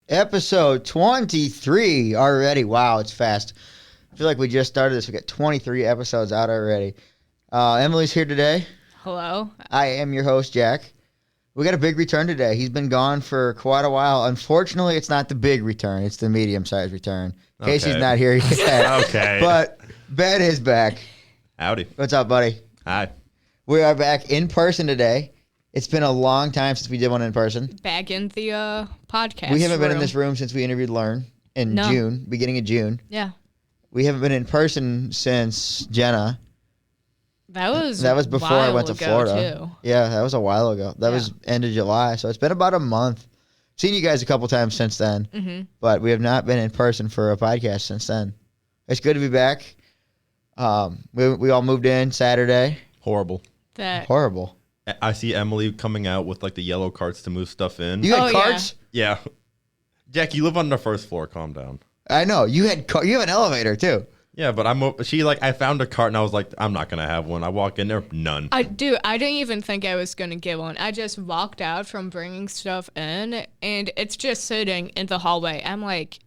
Episode 23 already. Wow, it's fast. I feel like we just started this. We got 23 episodes out already. Emily's here today. Hello. I am your host, Jack. We got a big return today. He's been gone for quite a while. Unfortunately, it's not the big return. It's the medium-sized return. Okay. Casey's not here yet. Okay. But Ben is back. Howdy. What's up, buddy? Hi. We are back in person today. It's been a long time since we did one in person. Back in the podcast. We haven't been in this room since we interviewed Learn in June, beginning of June. Yeah. We haven't been in person since Jenna. That was before I went to Florida. Too. Yeah, that was a while ago. That was end of July, so it's been about a month. Seen you guys a couple times since then, but we have not been in person for a podcast since then. It's good to be back. We all moved in Saturday. Horrible. Horrible. I see Emily coming out with like the yellow carts to move stuff in. You had carts? Yeah. Jack, you live on the first floor. Calm down. I know. You have an elevator too. Yeah, but I found a cart and I was like, I'm not going to have one. I walk in there, none. I didn't even think I was going to get one. I just walked out from bringing stuff in and it's just sitting in the hallway. I'm like,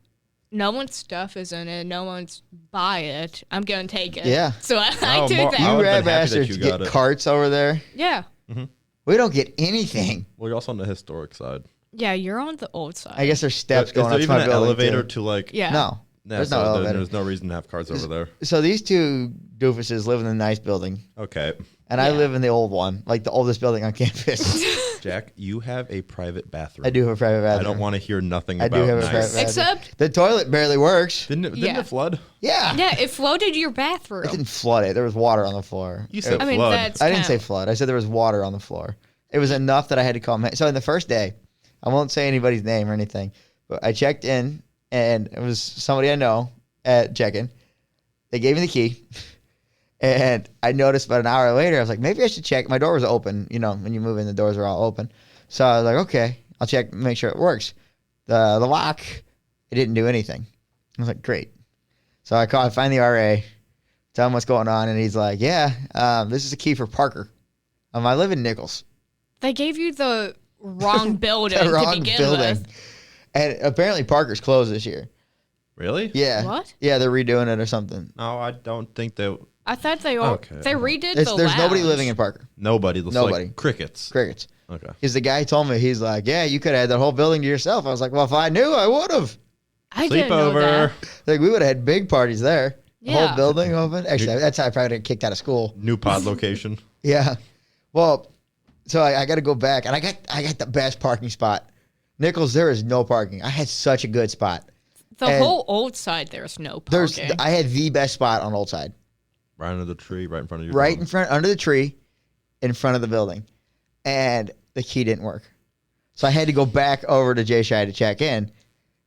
no one's stuff is in it. No one's buy it. I'm going to take it. Yeah. So I took that. You rad bastards get carts over there. Yeah. Mm-hmm. We don't get anything. Well, you're also on the historic side. Yeah, you're on the old side. I guess there's steps going up to to my an building elevator too. to like... Yeah. No. There's no elevator. There's no reason to have carts over there. So these two doofuses live in the nice building. Okay. And I live in the old one, like the oldest building on campus. Jack, you have a private bathroom. I do have a private bathroom. I don't want to hear nothing I about do have a nice. private bathroom. Except the toilet barely works. Didn't it flood? Yeah. Yeah, it flooded your bathroom. It didn't flood it. There was water on the floor. You said I flood. That's I didn't say flood. I said there was water on the floor. It was enough that I had to call. So in the first day, I won't say anybody's name or anything, but I checked in, and it was somebody I know at check-in. They gave me the key, and I noticed about an hour later, I was like, maybe I should check. My door was open. You know, when you move in, the doors are all open. So I was like, okay, I'll check, make sure it works. The lock, it didn't do anything. I was like, great. So I find the RA, tell him what's going on, and he's like, yeah, this is a key for Parker. I live in Nichols. They gave you the wrong building The wrong to begin building. with. And apparently Parker's closed this year. Really? Yeah. What? Yeah, they're redoing it or something. No, I don't think they... I thought they redid the There's nobody lounge. living in Parker. Nobody. Nobody. Like crickets. Crickets. Okay. Because the guy told me, he's like, yeah, you could have had the whole building to yourself. I was like, well, if I knew, I would have. I didn't know that. Like, we would have had big parties there. The Yeah. whole building open. Actually, that's how I probably got kicked out of school. New pod location. Yeah. Well, so I got to go back, and I got the best parking spot. Nichols, there is no parking. I had such a good spot. The whole old side, there's no parking. I had the best spot on Old Side. Right under the tree, right in front of you. Right in front, under the tree, in front of the building. And the key didn't work. So I had to go back over to Jay Shy to check in.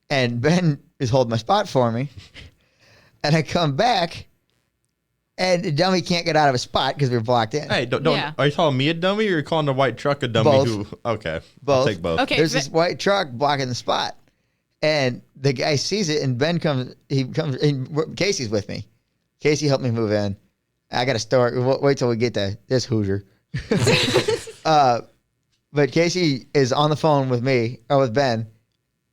And Ben is holding my spot for me. And I come back, and the dummy can't get out of a spot because we're blocked in. Hey, don't. Yeah. Are you calling me a dummy, or you're calling the white truck a dummy? Both. Okay. Both. I'll take both. Okay. There's this white truck blocking the spot. And the guy sees it, and Ben comes, and Casey's with me. Casey helped me move in. I got a story. Wait till we get to this Hoosier. But Casey is on the phone with me, or with Ben,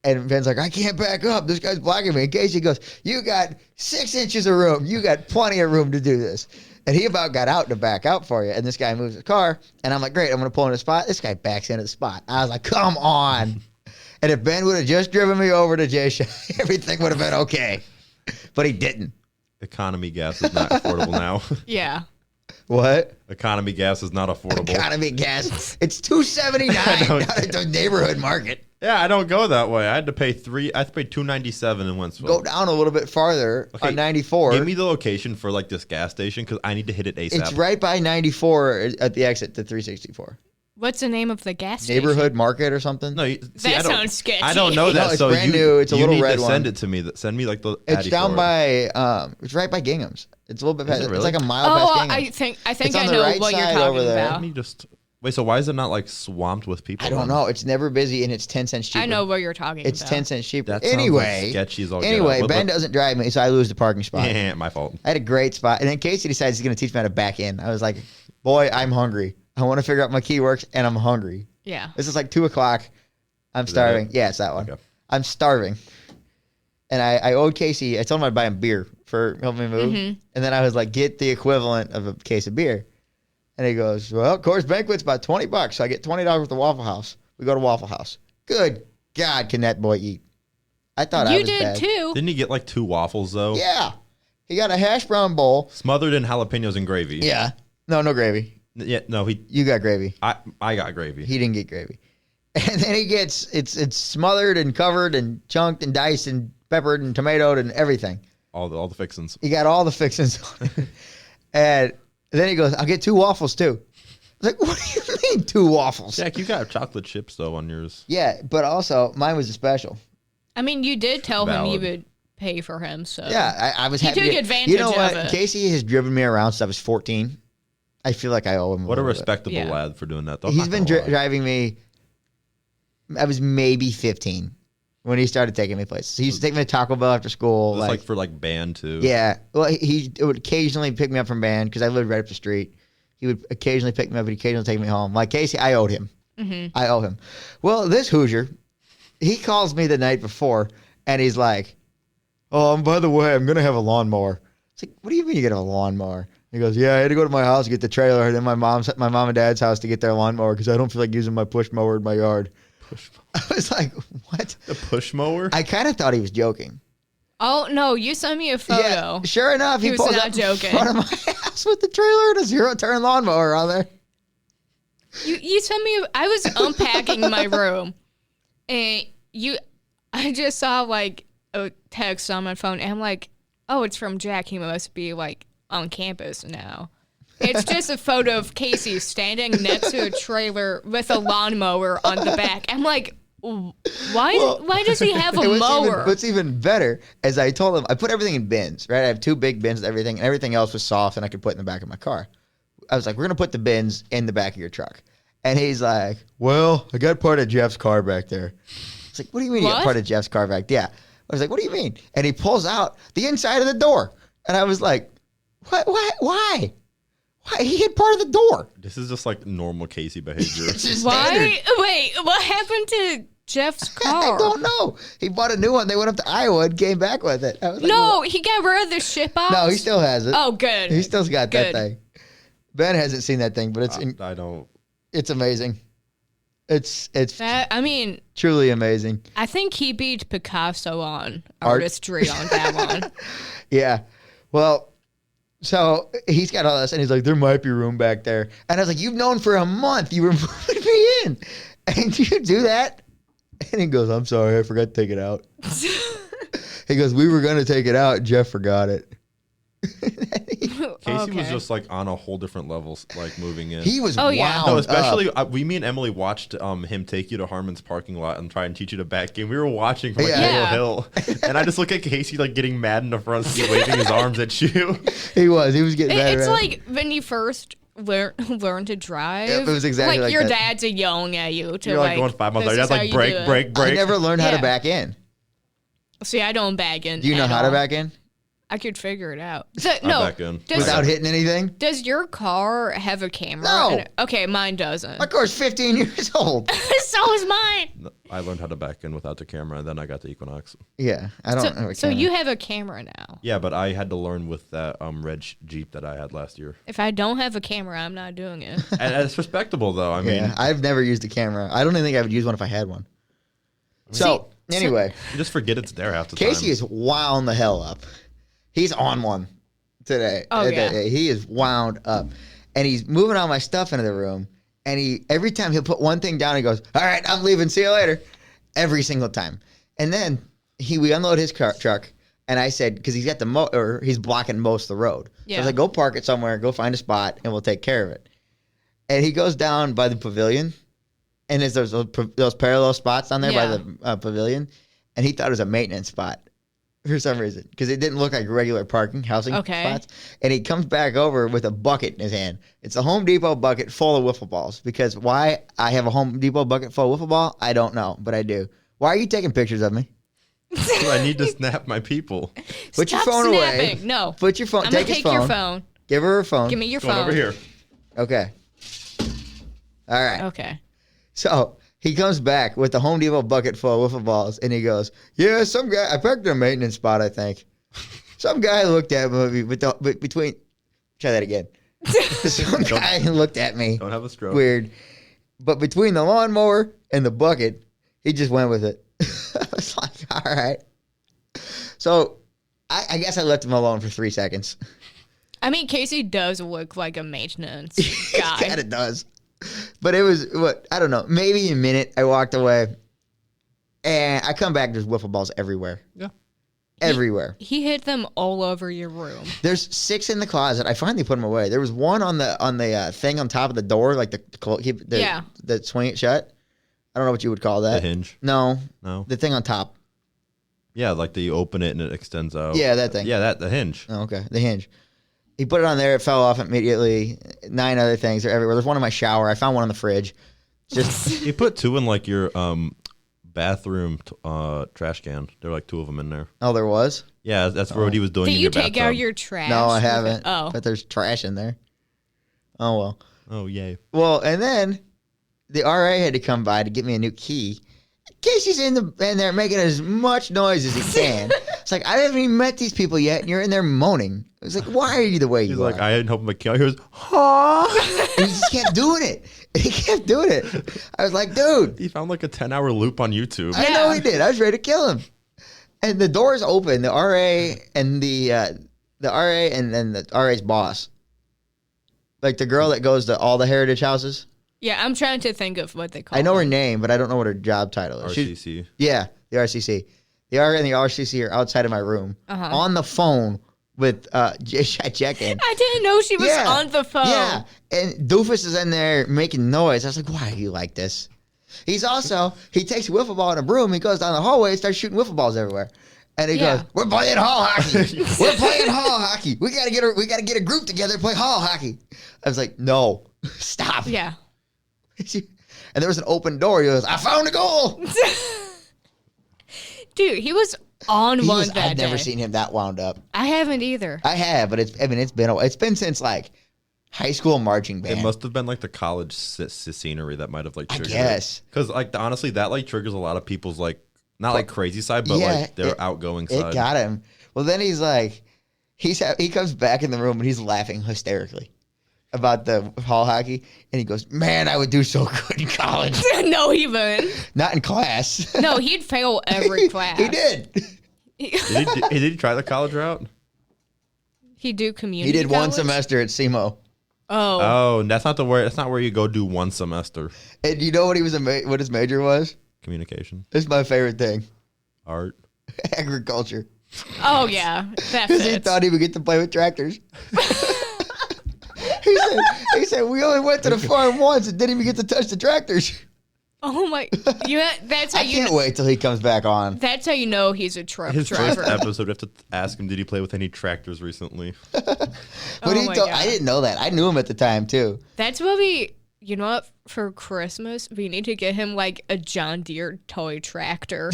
and Ben's like, I can't back up. This guy's blocking me. And Casey goes, you got 6 inches of room. You got plenty of room to do this. And he about got out to back out for you. And this guy moves his car, and I'm like, great, I'm going to pull in the spot. This guy backs into the spot. I was like, come on. And if Ben would have just driven me over to Jay Shy, everything would have been okay. But he didn't. Economy gas is not affordable now. Yeah. What? Economy gas is not affordable. Economy gas. It's $2.79 down at the neighborhood market. Yeah, I don't go that way. I had to pay $2.97 in Wentzville. Go down a little bit farther on 94. Give me the location for like this gas station because I need to hit it ASAP. It's right by 94 at the exit to 364. What's the name of the gas station? Neighborhood market or something? No, That sounds sketchy. I don't know that. No, it's so brand new. It's a little need red to one. send it to me. Send me like the. It's Addy down for it. by. It's right by Gingham's. It's a little bit past. it It's really? like a mile past Gingham's. I think It's on I the know right what you're side talking over there. about. Let me just wait. So why is it not like swamped with people? I don't know. It's never busy and it's 10 cents cheaper. I know what you're talking It's about. 10 cents cheaper. That sounds Anyway, like sketchy as all get anyway, out. Ben doesn't drive me, so I lose the parking spot. Yeah, my fault. I had a great spot. And then Casey decides he's going to teach me how to back in. I was like, boy, I'm hungry. I want to figure out my key works, and I'm hungry. Yeah. This is like 2 o'clock. I'm starving. Yeah, it's that one. Okay. I'm starving. And I owed Casey, I told him I'd buy him beer for helping me move. Mm-hmm. And then I was like, get the equivalent of a case of beer. And he goes, well, Coors Banquet's about $20. So I get $20 worth of Waffle House. We go to Waffle House. Good God, can that boy eat? I thought I You was did bad. too. Didn't he get like 2 waffles though? Yeah. He got a hash brown bowl. Smothered in jalapenos and gravy. Yeah. No gravy. Yeah. No, You got gravy. I got gravy. He didn't get gravy. And then he gets, it's smothered and covered and chunked and diced and peppered and tomatoed and everything. All the fixins. He got all the fixings on it. And then he goes, I'll get 2 waffles too. I was like, what do you mean 2 waffles? Jack, you got chocolate chips though on yours. Yeah, but also mine was a special. I mean, you did tell him you Valid. would pay for him, so Yeah, I was He happy. took advantage You know of what? it. Casey has driven me around since I was 14. I feel like I owe him. What a little bit. respectable Yeah. lad for doing that though. I'm He's not been gonna lie. driving me. I was maybe 15 when he started taking me places. He used to take me to Taco Bell after school. It's like for like band too. Yeah. Well, he would occasionally pick me up from band because I lived right up the street. He would occasionally pick me up and occasionally take me home. Like Casey, I owed him. Mm-hmm. I owe him. Well, this Hoosier, he calls me the night before and he's like, oh, by the way, I'm going to have a lawnmower. It's like, what do you mean you're going to have a lawnmower? He goes, yeah, I had to go to my house to get the trailer and then my mom and dad's house to get their lawnmower because I don't feel like using my push mower in my yard. I was like, what? The push mower? I kind of thought he was joking. Oh no, you sent me a photo. Yeah, sure enough, He was pulls not up joking. in front of my house with the trailer and a 0-turn lawnmower on there. You sent me. I was unpacking my room, and I just saw like a text on my phone, and I'm like, oh, it's from Jack. He must be like on campus now. It's just a photo of Casey standing next to a trailer with a lawnmower on the back. I'm like, why does he have a mower? What's even better, as I told him, I put everything in bins, right? I have 2 big bins with everything, and everything else was soft and I could put in the back of my car. I was like, we're going to put the bins in the back of your truck. And he's like, well, I got part of Jeff's car back there. It's like, what do you mean you got What? part of Jeff's car back? Yeah. I was like, what do you mean? And he pulls out the inside of the door. And I was like, what? Why? Why? He hit part of the door. This is just like normal Casey behavior. It's just Why? standard. Wait, what happened to Jeff's car? I don't know. He bought a new one. They went up to Iowa and came back with it. I was like, No, he got rid of the shit box. no, he still has it. Oh, good. He still's got that Good. thing. Ben hasn't seen that thing, but I don't. it's amazing. It's I mean, truly amazing. I think he beat Picasso on Art. artistry on that one. Yeah. Well, so he's got all this, and he's like, there might be room back there. And I was like, you've known for a month you were moving me in. And you do that? And he goes, I'm sorry, I forgot to take it out. He goes, we were going to take it out. Jeff forgot it. Casey was Okay. just like on a whole different level, like moving in. He was Oh, yeah. wound No, especially up. me and Emily watched him take you to Harmon's parking lot and try and teach you to back game. We were watching from like Yeah. Little Hill, and I just look at Casey like getting mad in the front seat, waving his arms at you. He was getting mad. It's around. like when you first learn to drive. Yep, it was exactly like your that. dad's yelling at you to You're like going 5 miles. this That's is how like you break, do it. break, break. I never learned how to Yeah. back in. See, I don't back in. Do you know at how to all. back in? I could figure it out. I No, back in. does, Without hitting anything? does your car have a camera? No. Okay, mine doesn't. My car's 15 years old. So is mine. I learned how to back in without the camera, and then I got the Equinox. Yeah, I don't know. So you have a camera now. Yeah, but I had to learn with that red Jeep that I had last year. If I don't have a camera, I'm not doing it. And it's respectable though. I mean, Yeah, I've never used a camera. I don't even think I would use one if I had one. So, anyway, you just forget it's there half the Casey time. is wound the hell up. He's on one today. Oh, yeah. He is wound up. And he's moving all my stuff into the room. And every time he'll put one thing down, he goes, all right, I'm leaving. See you later. Every single time. And then we unload his truck. And I said, because he's got he's blocking most of the road. So I Yeah. was like, go park it somewhere, go find a spot, and we'll take care of it. And he goes down by the pavilion. And there's those parallel spots down there by Yeah. the pavilion. And he thought it was a maintenance spot for some reason because it didn't look like regular housing spots. And he comes back over with a bucket in his hand. It's a Home Depot bucket full of wiffle balls. Because why I have a Home Depot bucket full of wiffle ball, I don't know, but I do. Why are you taking pictures of me? I need to snap my people. Put your Stop phone snapping. away. No. Put your phone. I'm gonna Take his take phone. your phone. Give her her phone. Give me your Going phone. over here. Okay. All right. Okay. So He comes back with the Home Depot bucket full of wiffle balls, and he goes, "Yeah, some guy. I parked in a maintenance spot, I think. Some guy looked at me between. Try that again. Some guy looked at me. Don't have a stroke. Weird, but between the lawnmower and the bucket, he just went with it. I was like, all right. So, I guess I left him alone for 3 seconds. I mean, Casey does look like a maintenance guy. He kind of does. But it was, I don't know, maybe a minute. I walked away. And I come back, there's wiffle balls everywhere. Yeah. Everywhere. He hit them all over your room. There's 6 in the closet. I finally put them away. There was one on the thing on top of the door, like the swing it shut. I don't know what you would call that. The hinge? No. No. The thing on top. Yeah, like you open it and it extends out. Yeah, that thing. Yeah, the hinge. Oh, okay. The hinge. He put it on there. It fell off immediately. 9 other things are everywhere. There's one in my shower. I found one in the fridge. Just You put 2 in like your bathroom trash can. There were like 2 of them in there. oh, there was? Yeah, that's what he was doing Did in you your take bathtub. out your trash? No, I with haven't. it? Oh. But there's trash in there. Oh well. Oh, yay. Well, and then the RA had to come by to get me a new key. Casey's in there making as much noise as he can. It's like, I haven't even met these people yet, and you're in there moaning. I was like, why are you the way He's you like, are? I didn't open my key. He goes, huh? And he just kept doing it. He kept doing it. I was like, dude. He found like a 10-hour loop on YouTube. I know he did. I was ready to kill him. And the door's open. The RA and the RA and then the RA's boss. Like the girl that goes to all the heritage houses. Yeah, I'm trying to think of what they call I know her them. name, but I don't know what her job title is. RCC. Yeah, the RCC. The RA and the RCC are outside of my room on the phone with check-in. I didn't know she was Yeah. on the phone. Yeah, and Doofus is in there making noise. I was like, why are you like this? He takes a wiffle ball and a broom. He goes down the hallway and starts shooting wiffle balls everywhere. And he Yeah. goes, "We're playing hall hockey. We're playing hall hockey. We gotta get a group together and play hall hockey." I was like, "No, stop." Yeah. And there was an open door. He goes, "I found a goal." Dude, he was on one that I've never day. seen him that wound up. I haven't either. I have, but it's been since like high school marching band. It must have been like the college scenery that might have like triggered. guess. Because like honestly, that like triggers a lot of people's like not like crazy side, but like their outgoing side. It got him. Well, then he's like, he comes back in the room and he's laughing hysterically about the hall hockey, and he goes, "Man, I would do so good in college." No, he wouldn't. Not in class. No, he'd fail every class. He did. Did he try the college route? He'd do community He did one college? semester at SEMO. Oh. Oh, that's not where you go do one semester. And you know what what his major was? Communication, It's my favorite thing. art. Agriculture. Oh, yeah. That Because he fits. thought he would get to play with tractors. he said, "We only went to the farm once and didn't even get to touch the tractors." Oh, my. That's how I you can't wait till he comes back on. That's how you know he's a truck His driver. first episode, we have to ask him, did he play with any tractors recently? But Oh my God. I didn't know that. I knew him at the time too. That's what you know what? For Christmas, we need to get him like a John Deere toy tractor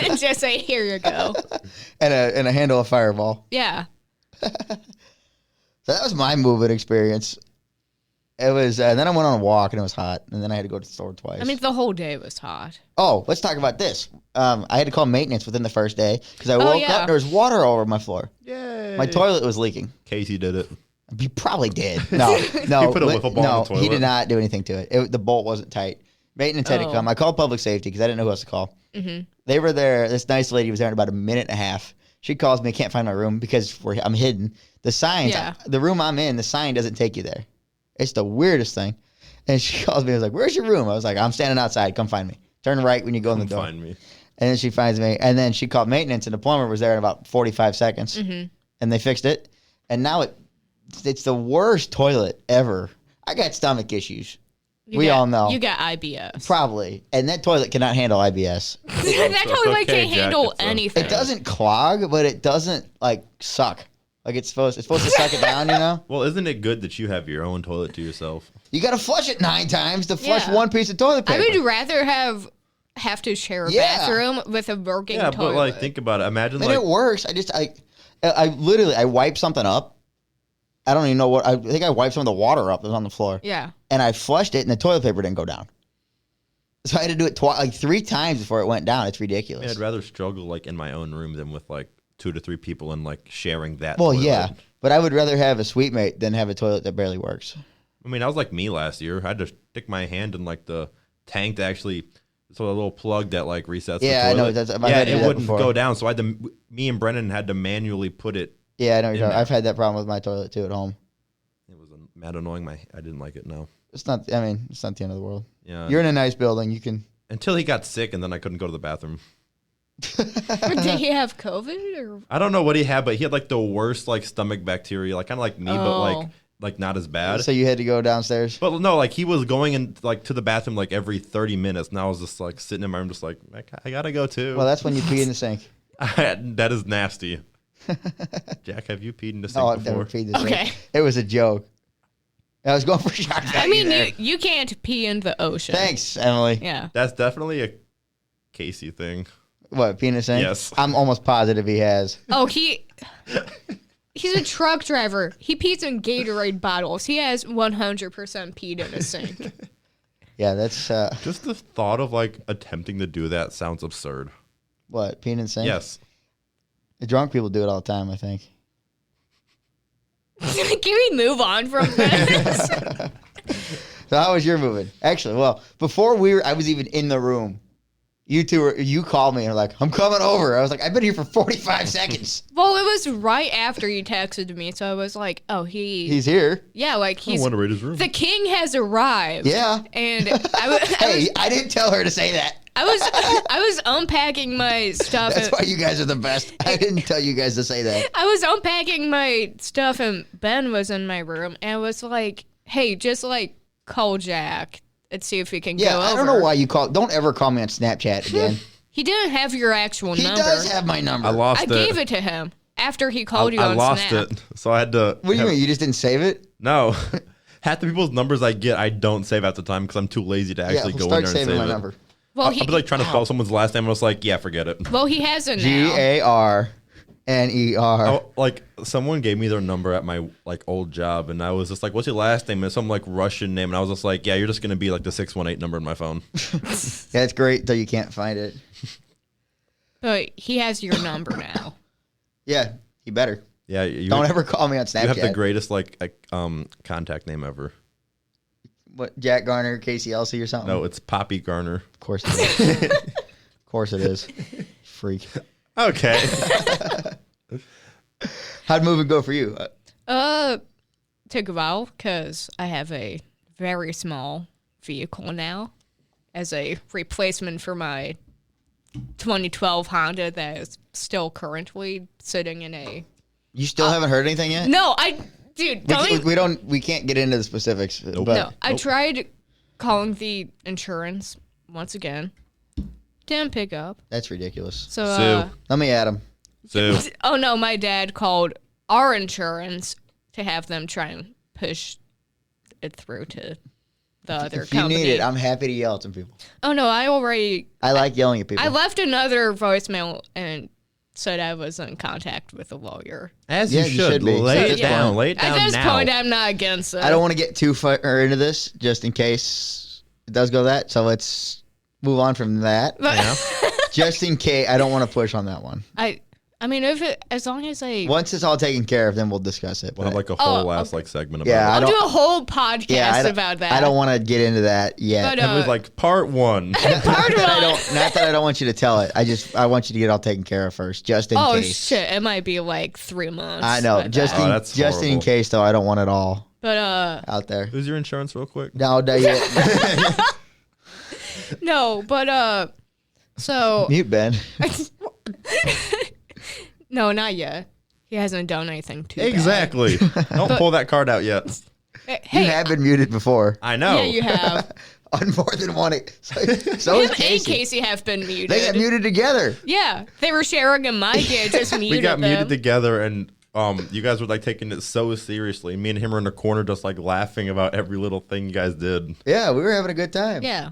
and just say, "Here you go." And a handle of Fireball. Yeah. So that was my moving experience. It was, and then I went on a walk and it was hot, and then I had to go to the store twice. I mean, the whole day was hot. oh, let's talk about this. I had to call maintenance within the first day because I woke yeah. up and there was water all over my floor. Yay. My toilet was leaking. Casey did it. He probably did. No, no. He put a wiffle ball in the toilet. He did not do anything to it. The bolt wasn't tight. Maintenance had to Oh. come. I called public safety because I didn't know who else to call. Mm-hmm. They were there. This nice lady was there in about a minute and a half. She calls me. Can't find my room because I'm hidden. The signs, Yeah. the room I'm in, the sign doesn't take you there. It's the weirdest thing. And she calls me. I was like, "Where's your room?" I was like, "I'm standing outside. Come find me. Turn right when you go in the door." Find me. And then she finds me. And then she called maintenance, and the plumber was there in about 45 seconds. Mm-hmm. And they fixed it. And now it's the worst toilet ever. I got stomach issues. We all know. You got IBS. Probably. And that toilet cannot handle IBS. That toilet okay, can't Jack, handle it's anything. It doesn't clog, but it doesn't like suck. Like it's supposed to suck it down, you know? Well, isn't it good that you have your own toilet to yourself? You got to flush it 9 times to flush Yeah. one piece of toilet I paper. would rather have to share a Yeah. bathroom with a working Yeah, toilet. but like think about it. Imagine And like it works. I literally wiped something up. I don't even know what. I think I wiped some of the water up that was on the floor. Yeah. And I flushed it, and the toilet paper didn't go down. So I had to do it like 3 times before it went down. It's I ridiculous. mean, I'd rather struggle like in my own room than with like 2 to 3 people and like sharing that. Well, toilet. yeah, but I would rather have a suite mate than have a toilet that barely works. I mean, I was like me last year. I had to stick my hand in like the tank to actually, so a little plug that like resets. Yeah, the toilet. I know. I've had to do it that wouldn't before. go down. So I had to. Me and Brennan had to manually put it. Yeah, I know. there. I've had that problem with my toilet too at home. It was mad annoying. I didn't like it. No. It's not. I mean, it's not the end of the world. Yeah. You're in a nice building. You can. Until he got sick, and then I couldn't go to the bathroom. Did he have COVID or? I don't know what he had, but he had like the worst like stomach bacteria, like kind of like me, but like not as bad. So you had to go downstairs. But no, like he was going in like to the bathroom like every 30 minutes, and I was just like sitting in my room, just like I gotta go too. Well, that's when you pee in the sink. That is nasty. Jack, have you peed in the sink No, I've before? never peed in the Okay. sink. It was a joke. I was going for shock value I mean, there. you can't pee in the ocean. Thanks, Emily. Yeah. That's definitely a Casey thing. What, pee in the sink? Yes. I'm almost positive he has. Oh, he's a truck driver. He pees in Gatorade bottles. He has 100% peed in a sink. Yeah, that's Just the thought of like attempting to do that sounds absurd. what, peeing in the sink? Yes. The drunk people do it all the time, I think. Can we move on from this? So how was your moving? Actually, well, before I was even in the room. You called me and were like, I'm coming over. I was like, I've been here for 45 seconds. Well, it was right after you texted me, so I was like, oh, He's here. yeah, like I he's want to read his room. the king has arrived. Yeah. And Hey, I didn't tell her to say that. I was unpacking my stuff. That's why you guys are the best. I didn't tell you guys to say that. I was unpacking my stuff, and Ben was in my room, and I was like, hey, just like call Jack and see if he can Yeah, go over. I don't know why you call. Don't ever call me on Snapchat again. He didn't have your actual He number. does have my number. I lost I it. gave it to him after he called you I on lost Snap. it, so I had to. What do you mean? You just didn't save it? No. Half the people's numbers I get, I don't save at the time because I'm too lazy to actually Yeah, go in start there and saving save my it. number. Well, I'll be like trying to spell someone's last name, and I was like, yeah, forget it. well, he has it now. GARNER. Oh, like someone gave me their number at my like old job, and I was just like, "What's your last name?" And some like Russian name, and I was just like, "Yeah, you're just gonna be like the 618 number in my phone." Yeah, it's great until you can't find it. But he has your number now. Yeah, you better. Yeah, you Don't ever call me on Snapchat. You have the greatest like contact name ever. What, Jack Garner, Casey Elsie or something? No, it's Poppy Garner. Of course it is. Of course it is. Freak. Okay. How'd moving go for you? Took a while because I have a very small vehicle now as a replacement for my 2012 Honda that is still currently sitting in a. You still haven't heard anything yet? No, dude, don't even. We can't get into the specifics. Nope. But No, I tried calling the insurance once again. Didn't pick up. that's ridiculous. So, Sue. Let me add him. So oh no, my dad called our insurance to have them try and push it through to the other If you company. need it, I'm happy to yell at some people. Oh no, I like yelling at people. I left another voicemail and said I was in contact with a lawyer. as Yeah, you you should should be. lay At it this down. point. Lay it down At this now. point, I'm not against it. I don't want to get too far into this, just in case it does go that. So let's move on from that. But Just in case, I don't want to push on that one. I mean, as long as I, Once it's all taken care of, then we'll discuss it. We'll have But like a whole Oh, last okay. like segment about Yeah, it. I I'll don't- do a whole podcast yeah, I don't, about that. I don't want to get into that yet. But, And we're like part one. part I one. don't, not that I don't want you to tell it. I want you to get it all taken care of first, just in Oh case. shit! It might be like 3 months. I know. by Just then. Oh, in, that's just in horrible. case, though, I don't want it all But out there. Who's your insurance, real quick? No, no, but so mute Ben. no, not yet. He hasn't done anything too bad. Exactly. Don't pull that card out yet. Hey, You have been muted before I know. yeah, you have. on more than one. So Him is and Casey. Casey have been muted. They got muted together. Yeah, they were sharing a mic. It just muted We got them. muted together, and you guys were like taking it so seriously. Me and him were in the corner, just like laughing about every little thing you guys did. Yeah, we were having a good time. Yeah.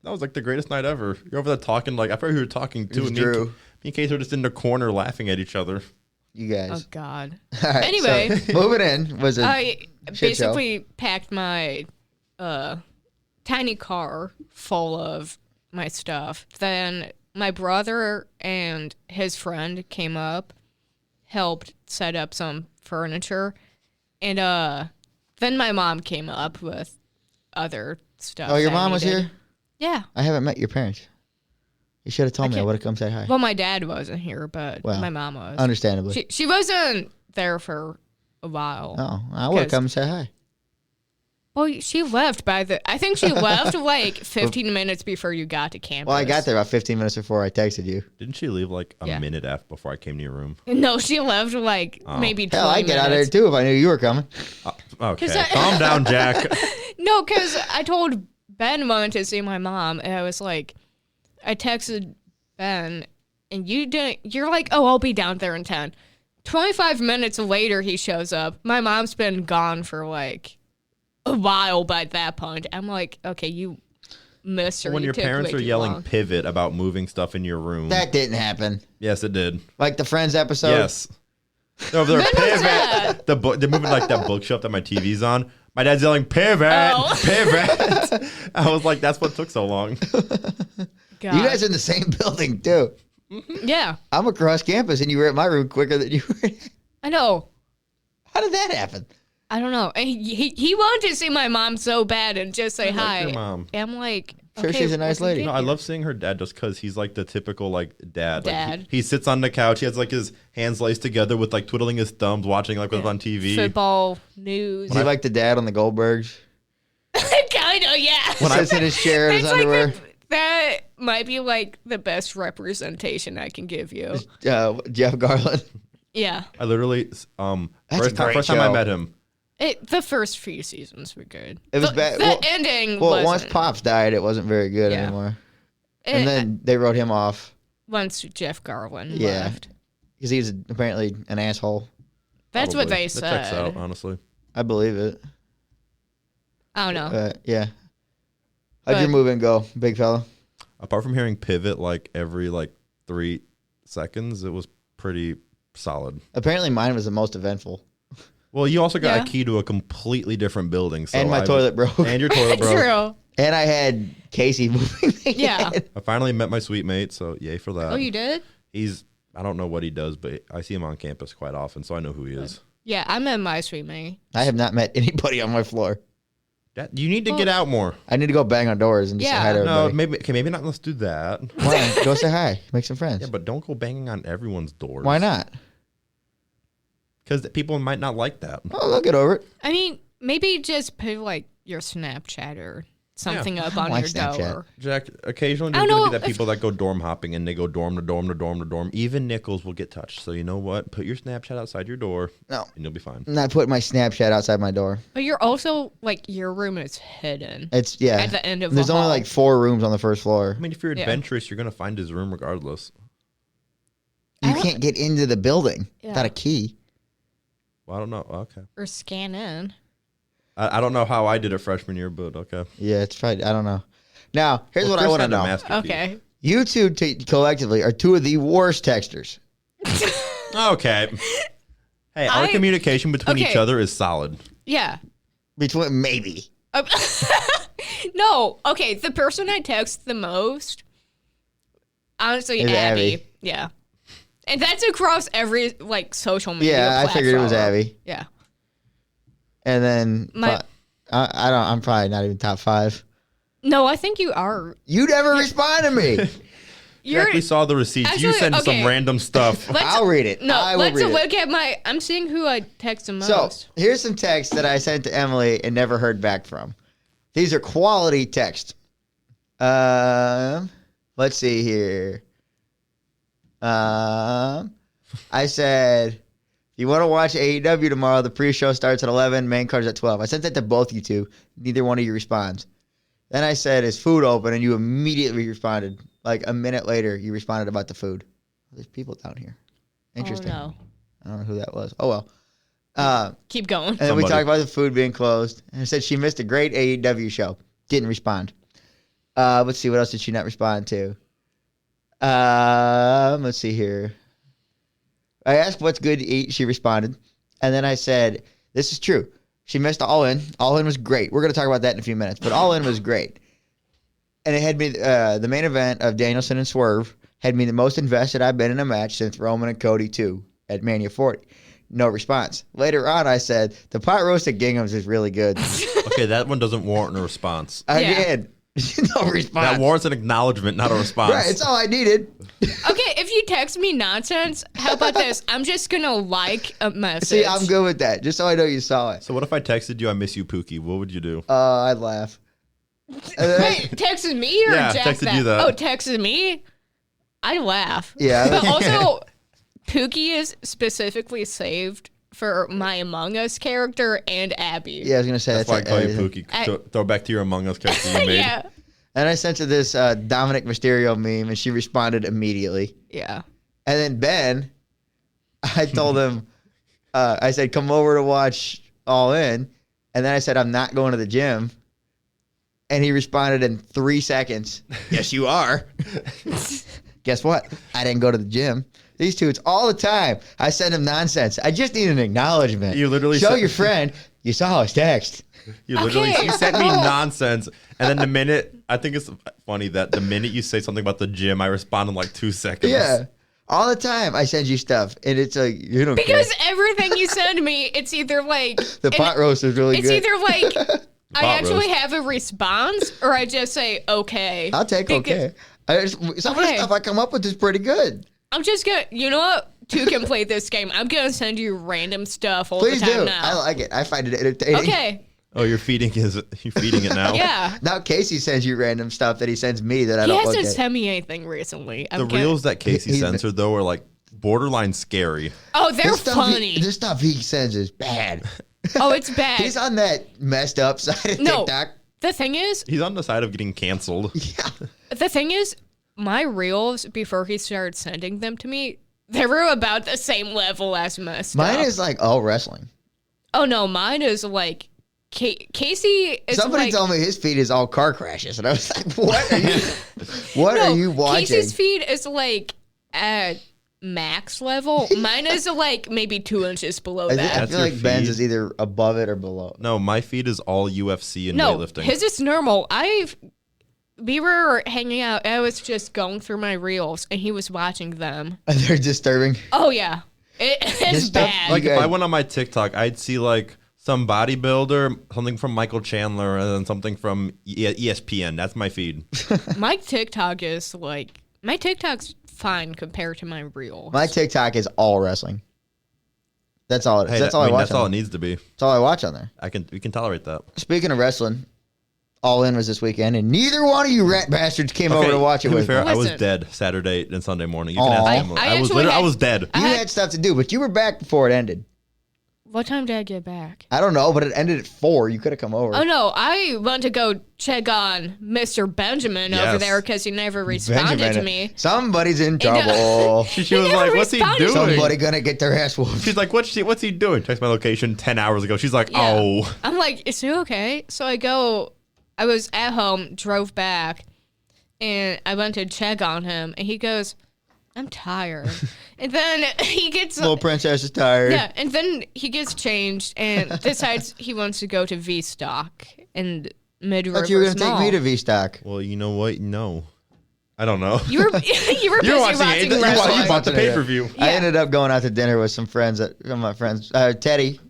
That was like the greatest night ever. You're over there talking like I forgot who you were talking to. was And Drew. Me and Casey were just in the corner laughing at each other. You Oh guys. God. All right, Anyway. so moving in was a I shit show. basically packed my tiny car full of my stuff. Then my brother and his friend came up, helped set up some furniture, and then my mom came up with other stuff. Oh, your that mom I was needed. here? Yeah. I haven't met your parents. You should have told me. I can't- would have come say hi. Well, my dad wasn't here, but Well, my mom was. Understandably. She wasn't there for a while. Oh, I would have 'Cause- come and say hi. Well, she left I think she left like 15 minutes before you got to campus. Well, I got there about 15 minutes before I texted you. Didn't she leave like a Yeah. minute after before I came to your room? No, she left like maybe 20 Hell, I'd get out of there minutes. too if I knew you were coming. Okay, 'Cause I- calm down, Jack. No, because I told Ben wanted to see my mom, and I was like, I texted Ben, and you didn't. You're like, oh, I'll be down there in 10. 25 minutes later, he shows up. My mom's been gone for like a while by that point. I'm like, okay, you missed her. When You your took parents way are too yelling long. pivot about moving stuff in your room. That didn't happen. Yes, it did. Like the Friends episode? Yes. No, they're When was pivot. that? The book. They're moving like that bookshelf that my TV's on. My dad's yelling pivot, Oh. pivot. I was like, that's what took so long. God. You guys are in the same building too. Yeah, I'm across campus and you were at my room quicker than you were. I know. How did that happen? I don't know. And he wanted to see my mom so bad and just say I like hi. your mom. I'm like, Sure, okay, she's a nice what's lady. No, I love seeing her dad just because he's like the typical like dad. Like, Dad. he sits on the couch. He has like his hands laced together with like twiddling his thumbs, watching like what's on TV. football news. Is he like the dad on the Goldbergs? Kinda, yeah. Sits in his chair in his It's like underwear. that might be like the best representation I can give you. Jeff Garland. Yeah. I literally That's a first time great I show. met him. The first few seasons were good. It was the, bad. The Well- ending Well, wasn't. once Pops died, it wasn't very good Yeah. anymore. Eh, And then they wrote him off once Jeff Garland Yeah. left. because he was apparently an asshole. That's what Probably. they That checks out, said. honestly. I believe it. I don't know. Yeah. How'd your But- move-in go, big fella? Apart from hearing pivot like every like 3 seconds, it was pretty solid. Apparently mine was the most eventful. Well, you also got Yeah. a key to a completely different building. So And my I- toilet broke. And your toilet broke. True. And I had Casey moving me Yeah. in. I finally met my sweet mate, so yay for that. Oh, you did? I don't know what he does, but I see him on campus quite often, so I know who he is. Yeah, I met my sweet mate. I have not met anybody on my floor. You need to get out more. I need to go bang on doors and just say Yeah. hi to No, everybody. maybe not. Let's do that. Why? Go say hi. Make some friends. Yeah, but don't go banging on everyone's doors. Why not? Because people might not like that. Oh, they'll get over it. I mean, maybe just put like your Snapchat or something up on like your Snapchat. door. Jack, occasionally I there's don't going to know be that people that go dorm hopping and they go dorm to dorm to dorm to dorm. Even nickels will get touched. So you know what? Put your Snapchat outside your door No. and you'll be fine. I'm not putting my Snapchat outside my door. But you're also like your room is hidden. It's, yeah. At the end of There's the only hall. like 4 rooms on the first floor. I mean, if you're Yeah. adventurous, you're going to find his room regardless. You I don't- can't get into the building without a Yeah. key. Well, I don't know. Okay. Or scan in. I don't know how I did it freshman year, but okay. Yeah, it's probably, I don't know. Now, here's Well, what I Chris want to had the know. master key. Okay. You two collectively are 2 of the worst texters. Okay. Hey, our I- communication between each okay. other is solid. Yeah. Between, maybe. No. Okay. The person I text the most, honestly, Is Abby. Abby. Yeah. And that's across every like social media. Yeah, I figured it was platform. Abby. Yeah. And then, My- I'm probably not even top 5. No, I think you are. You never respond to me. You're. Jack, we saw the receipts. you Actually, send okay. some random stuff. Let's- I'll read it. No, I will let's read it. look at my. I'm seeing who I text the most. So here's some texts that I sent to Emily and never heard back from. These are quality texts. Let's see here. I said, if you want to watch AEW tomorrow, the pre-show starts at 11, main card's at 12. I sent that to both you two. Neither one of you responds. Then I said, is food open? And you immediately responded. Like a minute later, you responded about the food. There's people down here. Interesting. Oh, no. I don't know who that was. Oh, well. Keep going. And then we Somebody. talked about the food being closed. And I said she missed a great AEW show. Didn't respond. Let's see. What else did she not respond to? Let's see here. I asked what's good to eat. She responded. And then I said, this is true. She missed All In. All In was great. We're going to talk about that in a few minutes. But All In was great. and it had me the main event of Danielson and Swerve had me the most invested I've been in a match since Roman and Cody 2 at Mania 40. No response. Later on, I said the pot roast at Gingham's is really good. Okay, that one doesn't warrant a response. I did. No response. That warrants an acknowledgement, not a response. Right, it's all I needed. Okay, if you text me nonsense, how about this? I'm just gonna like a message. See, I'm good with that. Just so I know you saw it. So what if I texted you, I miss you, Pookie? What would you do? I'd laugh. Wait, texted me or Yeah, Jack texted you that. Oh, texted me? I'd laugh. Yeah. But also, Pookie is specifically saved for my Among Us character and Abby. Yeah, I was gonna say That's why I call you everything. Pookie. Throw back to your Among Us character you made. Yeah. And I sent her this Dominic Mysterio meme, and she responded immediately. Yeah. And then Ben, I told him, I said, come over to watch All In. And then I said, I'm not going to the gym. And he responded in 3 seconds, yes, you are. Guess what? I didn't go to the gym. These two, it's all the time. I send them nonsense. I just need an acknowledgement. You literally show said- your friend you saw his text. You literally Okay. you sent me nonsense, and then the minute I think it's funny that the minute you say something about the gym, I respond in like 2 seconds. Yeah, all the time. I send you stuff, and it's like you don't Because care. everything you send me, it's either like The pot roast is really it's good. either like I Pot actually roast. have a response or I just say okay. I'll take Because okay. Some of the Okay. stuff I come up with is pretty good. I'm just gonna, you know what? To complete this game, I'm gonna send you random stuff all Please the time do. now. I like it. I find it entertaining. Okay. Oh, you're feeding it now. Yeah. Now Casey sends you random stuff that he sends me that I He don't look hasn't at. sent me anything recently. The reels that Casey He's- sends her though are like borderline scary. Oh, they're This stuff funny. This stuff he sends is bad. Oh, it's bad. He's on that messed up side of No. TikTok. The thing is, He's on the side of getting canceled. Yeah. my reels before he started sending them to me, they were about the same level as my stuff. Mine is like all wrestling. Oh no, mine is like Casey is Somebody like, told me his feed is all car crashes, and I was like, "What are you? What no, are you watching?" Casey's feed is like at max level. Mine is like maybe 2 inches below I that. feel your like Ben's feed? is either above it or below. No, my feed is all UFC and No, weightlifting. his is normal. We were hanging out. I was just going through my reels, and he was watching them. They're disturbing. Oh yeah, it's stuff- bad. Like if Okay. I went on my TikTok, I'd see like some bodybuilder, something from Michael Chandler, and then something from ESPN. That's my feed. My TikTok is like my TikTok's fine compared to my reels. My TikTok is all wrestling. That's all it is. That's all I watch. That's all it on there. needs to be. That's all I watch on there. We can tolerate that. Speaking of wrestling, All In was this weekend, and neither one of you rat bastards came over to watch it be with fair, me. I was Listen. dead Saturday and Sunday morning. You can Aw. ask Emily. I I was actually literally, I had- was dead. I You had- had stuff to do, but you were back before it ended. What time did I get back? I don't know, but it ended at 4. You could have come over. Oh no, I went to go check on Mr. Benjamin over Yes. there because he never responded to me. Somebody's in trouble. She was never like, "What's he responded. doing?" Somebody gonna get their ass whooped. She's like, "What's he doing?" Text my location 10 hours ago. She's like, Yeah. "Oh." I'm like, is he okay? So I was at home, drove back, and I went to check on him, and he goes, I'm tired. And then he gets Little princess is tired. yeah, and then he gets changed and decides he wants to go to V Stock and Mid I Rivers thought you were gonna take Mall. me to V Stock. Well, you know what? No, I don't know. You were you were busy watching you wrestling. bought the Yeah. pay per view. I Yeah. ended up going out to dinner with some of my friends. Teddy,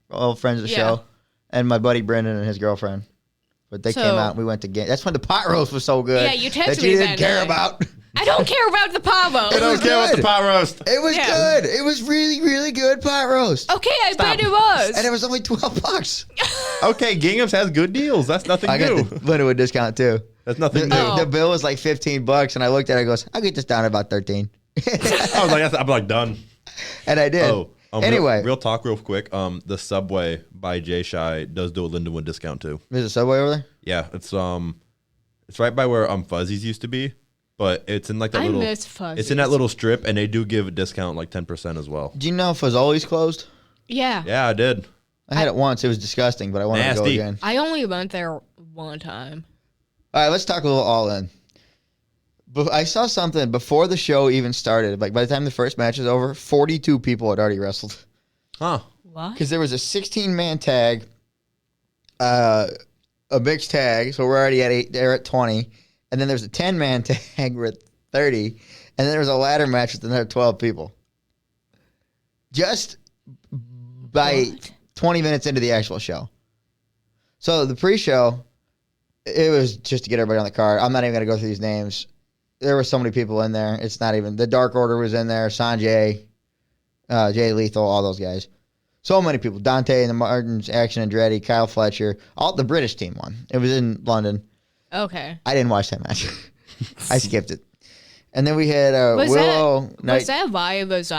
old friends of the Yeah. show, and my buddy Brendan and his girlfriend. But they So- came out and we went to game. That's when the pot roast was so good. Yeah, you texted that me you didn't that care night. about. I don't care about the pavo. It was good. pot roast. It was Yeah. good. It was really, really good pot roast. Okay, I bet it was. And it was only $12. Okay, Gingham's has good deals. That's nothing I new. got the Lindenwood discount too. That's nothing The, new. Oh. the bill was like $15, and I looked at it and goes, I'll get this down to about 13. I was like, I'm like done. And I did. Oh, anyway, real talk, real quick. The Subway by Jay Shy does do a Lindenwood discount too. there's a Subway over there? Yeah, it's right by where Fuzzy's used to be, but it's in like that I little. miss Fuzzy's. It's in that little strip, and they do give a discount like 10% as well. Do you know Fazoli's closed? Yeah. Yeah, I did. I had it once. It was disgusting, but I wanted to go Nasty. again. I only went there one time. All right, let's talk a little All In. But I saw something before the show even started. Like by the time the first match was over, 42 people had already wrestled. Huh? What? Because there was a 16-man tag, a mixed tag, so we're already at 8. They're at 20, and then there's a 10-man tag with 30, and then there was a ladder match with another 12 people. Just by 20 minutes into the actual show. So the pre-show, it was just to get everybody on the card. I'm not even going to go through these names. There were so many people in there. It's not even. The Dark Order was in there. Sanjay, Jay Lethal, all those guys. So many people. Dante and the Martins, Action Andretti, Kyle Fletcher. All the British team won. It was in London. Okay. I didn't watch that match. I skipped it. And then we had Was Willow. that why it was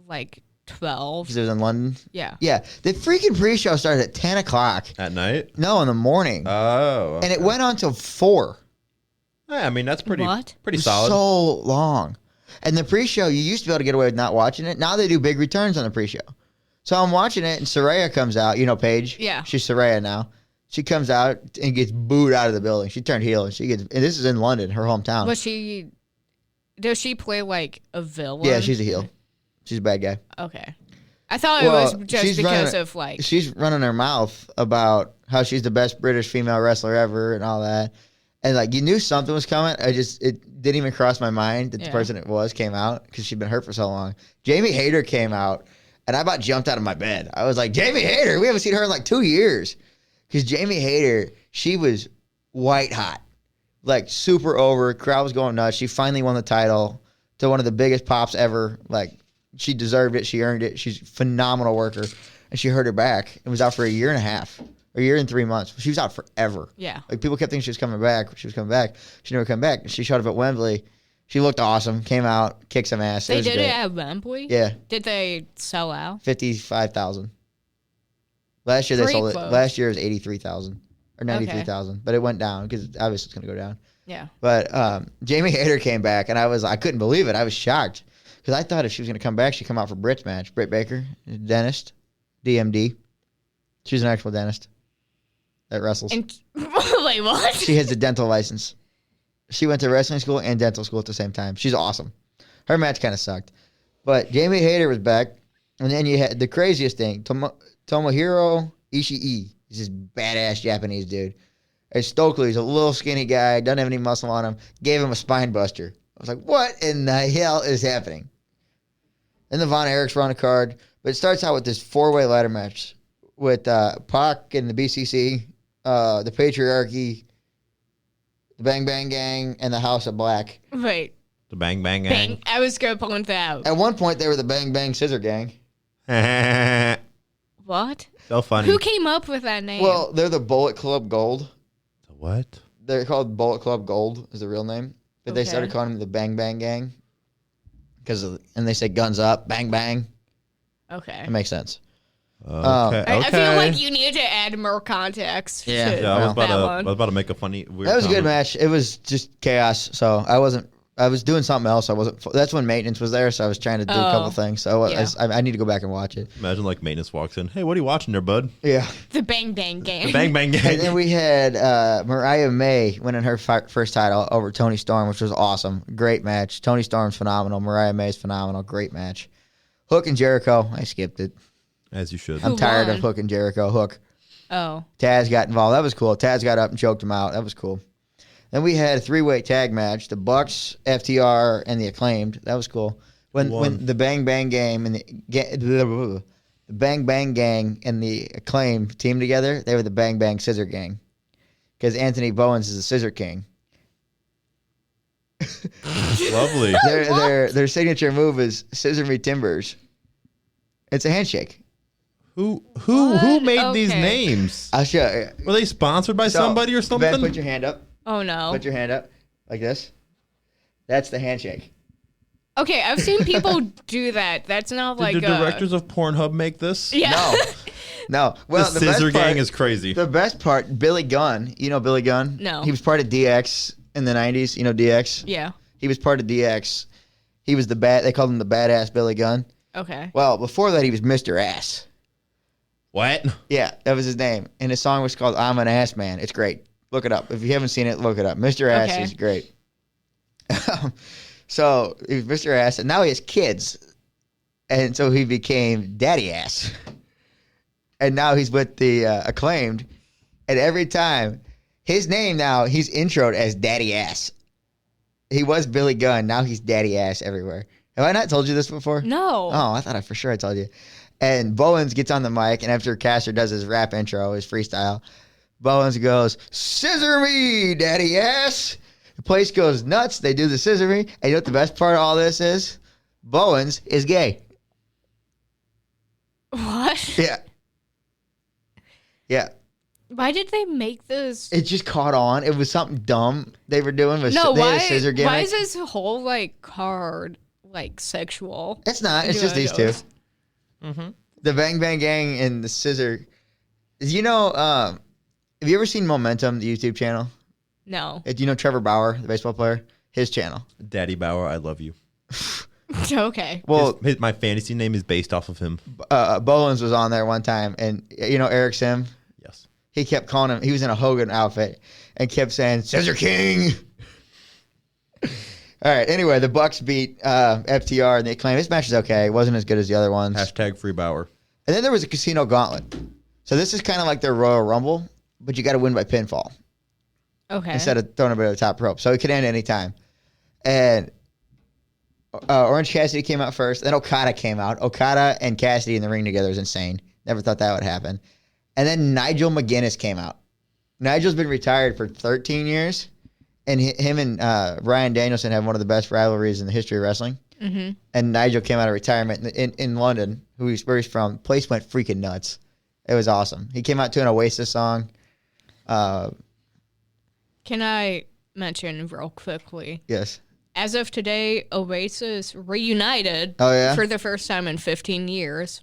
like 12? Because it was in London? Yeah. Yeah. The freaking pre-show started at 10 o'clock. At night? No, in the morning. Oh. Okay. And it went on till 4. Yeah, I mean, that's pretty What? pretty solid. So long. And the pre-show, you used to be able to get away with not watching it. Now they do big returns on the pre-show. So I'm watching it, and Saraya comes out. You know Paige? Yeah. She's Saraya now. She comes out and gets booed out of the building. She turned heel, and this is in London, her hometown. Does she play like a villain? Yeah, she's a heel. She's a bad guy. Okay. I thought it was just because of like. She's running her mouth about how she's the best British female wrestler ever and all that. And like you knew something was coming. It didn't even cross my mind that the person it was came out because she'd been hurt for so long. Jamie Hayter came out, and I about jumped out of my bed. I was like, Jamie Hayter, we haven't seen her in like 2 years. Because Jamie Hayter, she was white hot, like super over. Crowd was going nuts. She finally won the title to one of the biggest pops ever. Like she deserved it. She earned it. She's a phenomenal worker, and she hurt her back and was out for a year and a half. A year and 3 months. She was out forever. Yeah. Like people kept thinking she was coming back. She was coming back. She never come back. She showed up at Wembley. She looked awesome. Came out, kicked some ass. They did it at Wembley? Yeah. Did they sell out? 55,000. Last year they sold it. Close. Last year it was 83,000 or 93,000, but it went down because obviously it's going to go down. Yeah. But Jamie Hayter came back, and I couldn't believe it. I was shocked because I thought if she was going to come back, she'd come out for Britt's match. Britt Baker, dentist, DMD. She's an actual dentist that wrestles. Wait, what? She has a dental license. She went to wrestling school and dental school at the same time. She's awesome. Her match kind of sucked. But Jamie Hayter was back. And then you had the craziest thing. Tomohiro Ishii. He's this badass Japanese dude. And Stokely's a little skinny guy. Doesn't have any muscle on him. Gave him a spine buster. I was like, what in the hell is happening? Then the Von Erichs were on the card. But it starts out with this 4-way ladder match with Pac and the BCC, the Patriarchy, the Bang Bang Gang, and the House of Black. Wait. The Bang Bang Gang. Bang. I was going to point that out. At one point, they were the Bang Bang Scissor Gang. What? So funny. Who came up with that name? Well, they're the Bullet Club Gold. The what? They're called Bullet Club Gold is the real name. But they Okay. started calling them the Bang Bang Gang. And they say guns up, bang bang. Okay. It makes sense. Okay. I feel like you need to add more context Yeah. to Yeah, I was that about one. to make a funny weird That was a good comment. match. It was just chaos. So I was doing something else. That's when maintenance was there. So I was trying to do a couple things. So yeah. I need to go back and watch it. Imagine like maintenance walks in. Hey, what are you watching there, bud? Yeah. The Bang Bang Gang. The Bang Bang And Gang. then we had Mariah May winning her first title over Toni Storm, which was awesome. Great match. Toni Storm's phenomenal. Mariah May's phenomenal. Great match. Hook and Jericho. I skipped it. As you should. I'm tired won? of Hook and Jericho. Hook. Oh. Taz got involved. That was cool. Taz got up and choked him out. That was cool. Then we had a 3-way tag match. The Bucks, FTR, and the Acclaimed. That was cool. When the Bang Bang Gang and the Bang Bang Gang and the Acclaim teamed together, they were the Bang Bang Scissor Gang. Because Anthony Bowens is the Scissor King. Lovely. Their signature move is Scissor Me Timbers. It's a handshake. Who What? made these Okay. names? I'll show you. Were they sponsored by somebody or something? Ben, put your hand up. Oh, no. Put your hand up like this. That's the handshake. Okay, I've seen people do that. That's not like Did the directors of Pornhub make this? Yeah. No. No. Well, the the Scissor best part, Gang is crazy. The best part, Billy Gunn. You know Billy Gunn? No. He was part of DX in the 90s. You know DX? Yeah. He was part of DX. He was they called him the badass Billy Gunn. Okay. Well, before that, he was Mr. Ass. What? Yeah, that was his name. And his song was called I'm an Ass Man. It's great. Look it up. If you haven't seen it, look it up. Mr. Ass Okay. is great. So he was Mr. Ass, and now he has kids. And so he became Daddy Ass. And now he's with the Acclaimed. And every time His name now, he's introed as Daddy Ass. He was Billy Gunn. Now he's Daddy Ass everywhere. Have I not told you this before? No. Oh, I thought I for sure I told you. And Bowens gets on the mic, and after Caster does his rap intro, his freestyle, Bowens goes, "Scissor me, Daddy Ass." The place goes nuts. They do the scissor me. And you know what the best part of all this is? Bowens is gay. What? Yeah. Yeah. Why did they make this? It just caught on. It was something dumb they were doing. No, they had why? a scissor gimmick. Why is this whole like card like sexual? It's not. It's just these two. Mm-hmm. The Bang Bang Gang and the scissor. You know, have you ever seen Momentum, the YouTube channel? No. Do you know Trevor Bauer, the baseball player? His channel. Daddy Bauer, I love you. Okay. Well, my fantasy name is based off of him. Bowens was on there one time, and you know Eric Sim? Yes. He kept calling him, he was in a Hogan outfit, and kept saying, "Scissor King." All right, anyway, the Bucks beat FTR, and they claim this match is okay. It wasn't as good as the other ones. Hashtag free Bauer. And then there was a Casino Gauntlet. So this is kind of like their Royal Rumble, but you got to win by pinfall. Okay. Instead of throwing it over the top rope. So it could end any time. And Orange Cassidy came out first. Then Okada came out. Okada and Cassidy in the ring together is insane. Never thought that would happen. And then Nigel McGuinness came out. Nigel's been retired for 13 years. And him and Ryan Danielson have one of the best rivalries in the history of wrestling. Mm-hmm. And Nigel came out of retirement in London, where he's from. Place went freaking nuts. It was awesome. He came out to an Oasis song. Can I mention real quickly? Yes. As of today, Oasis reunited for the first time in 15 years.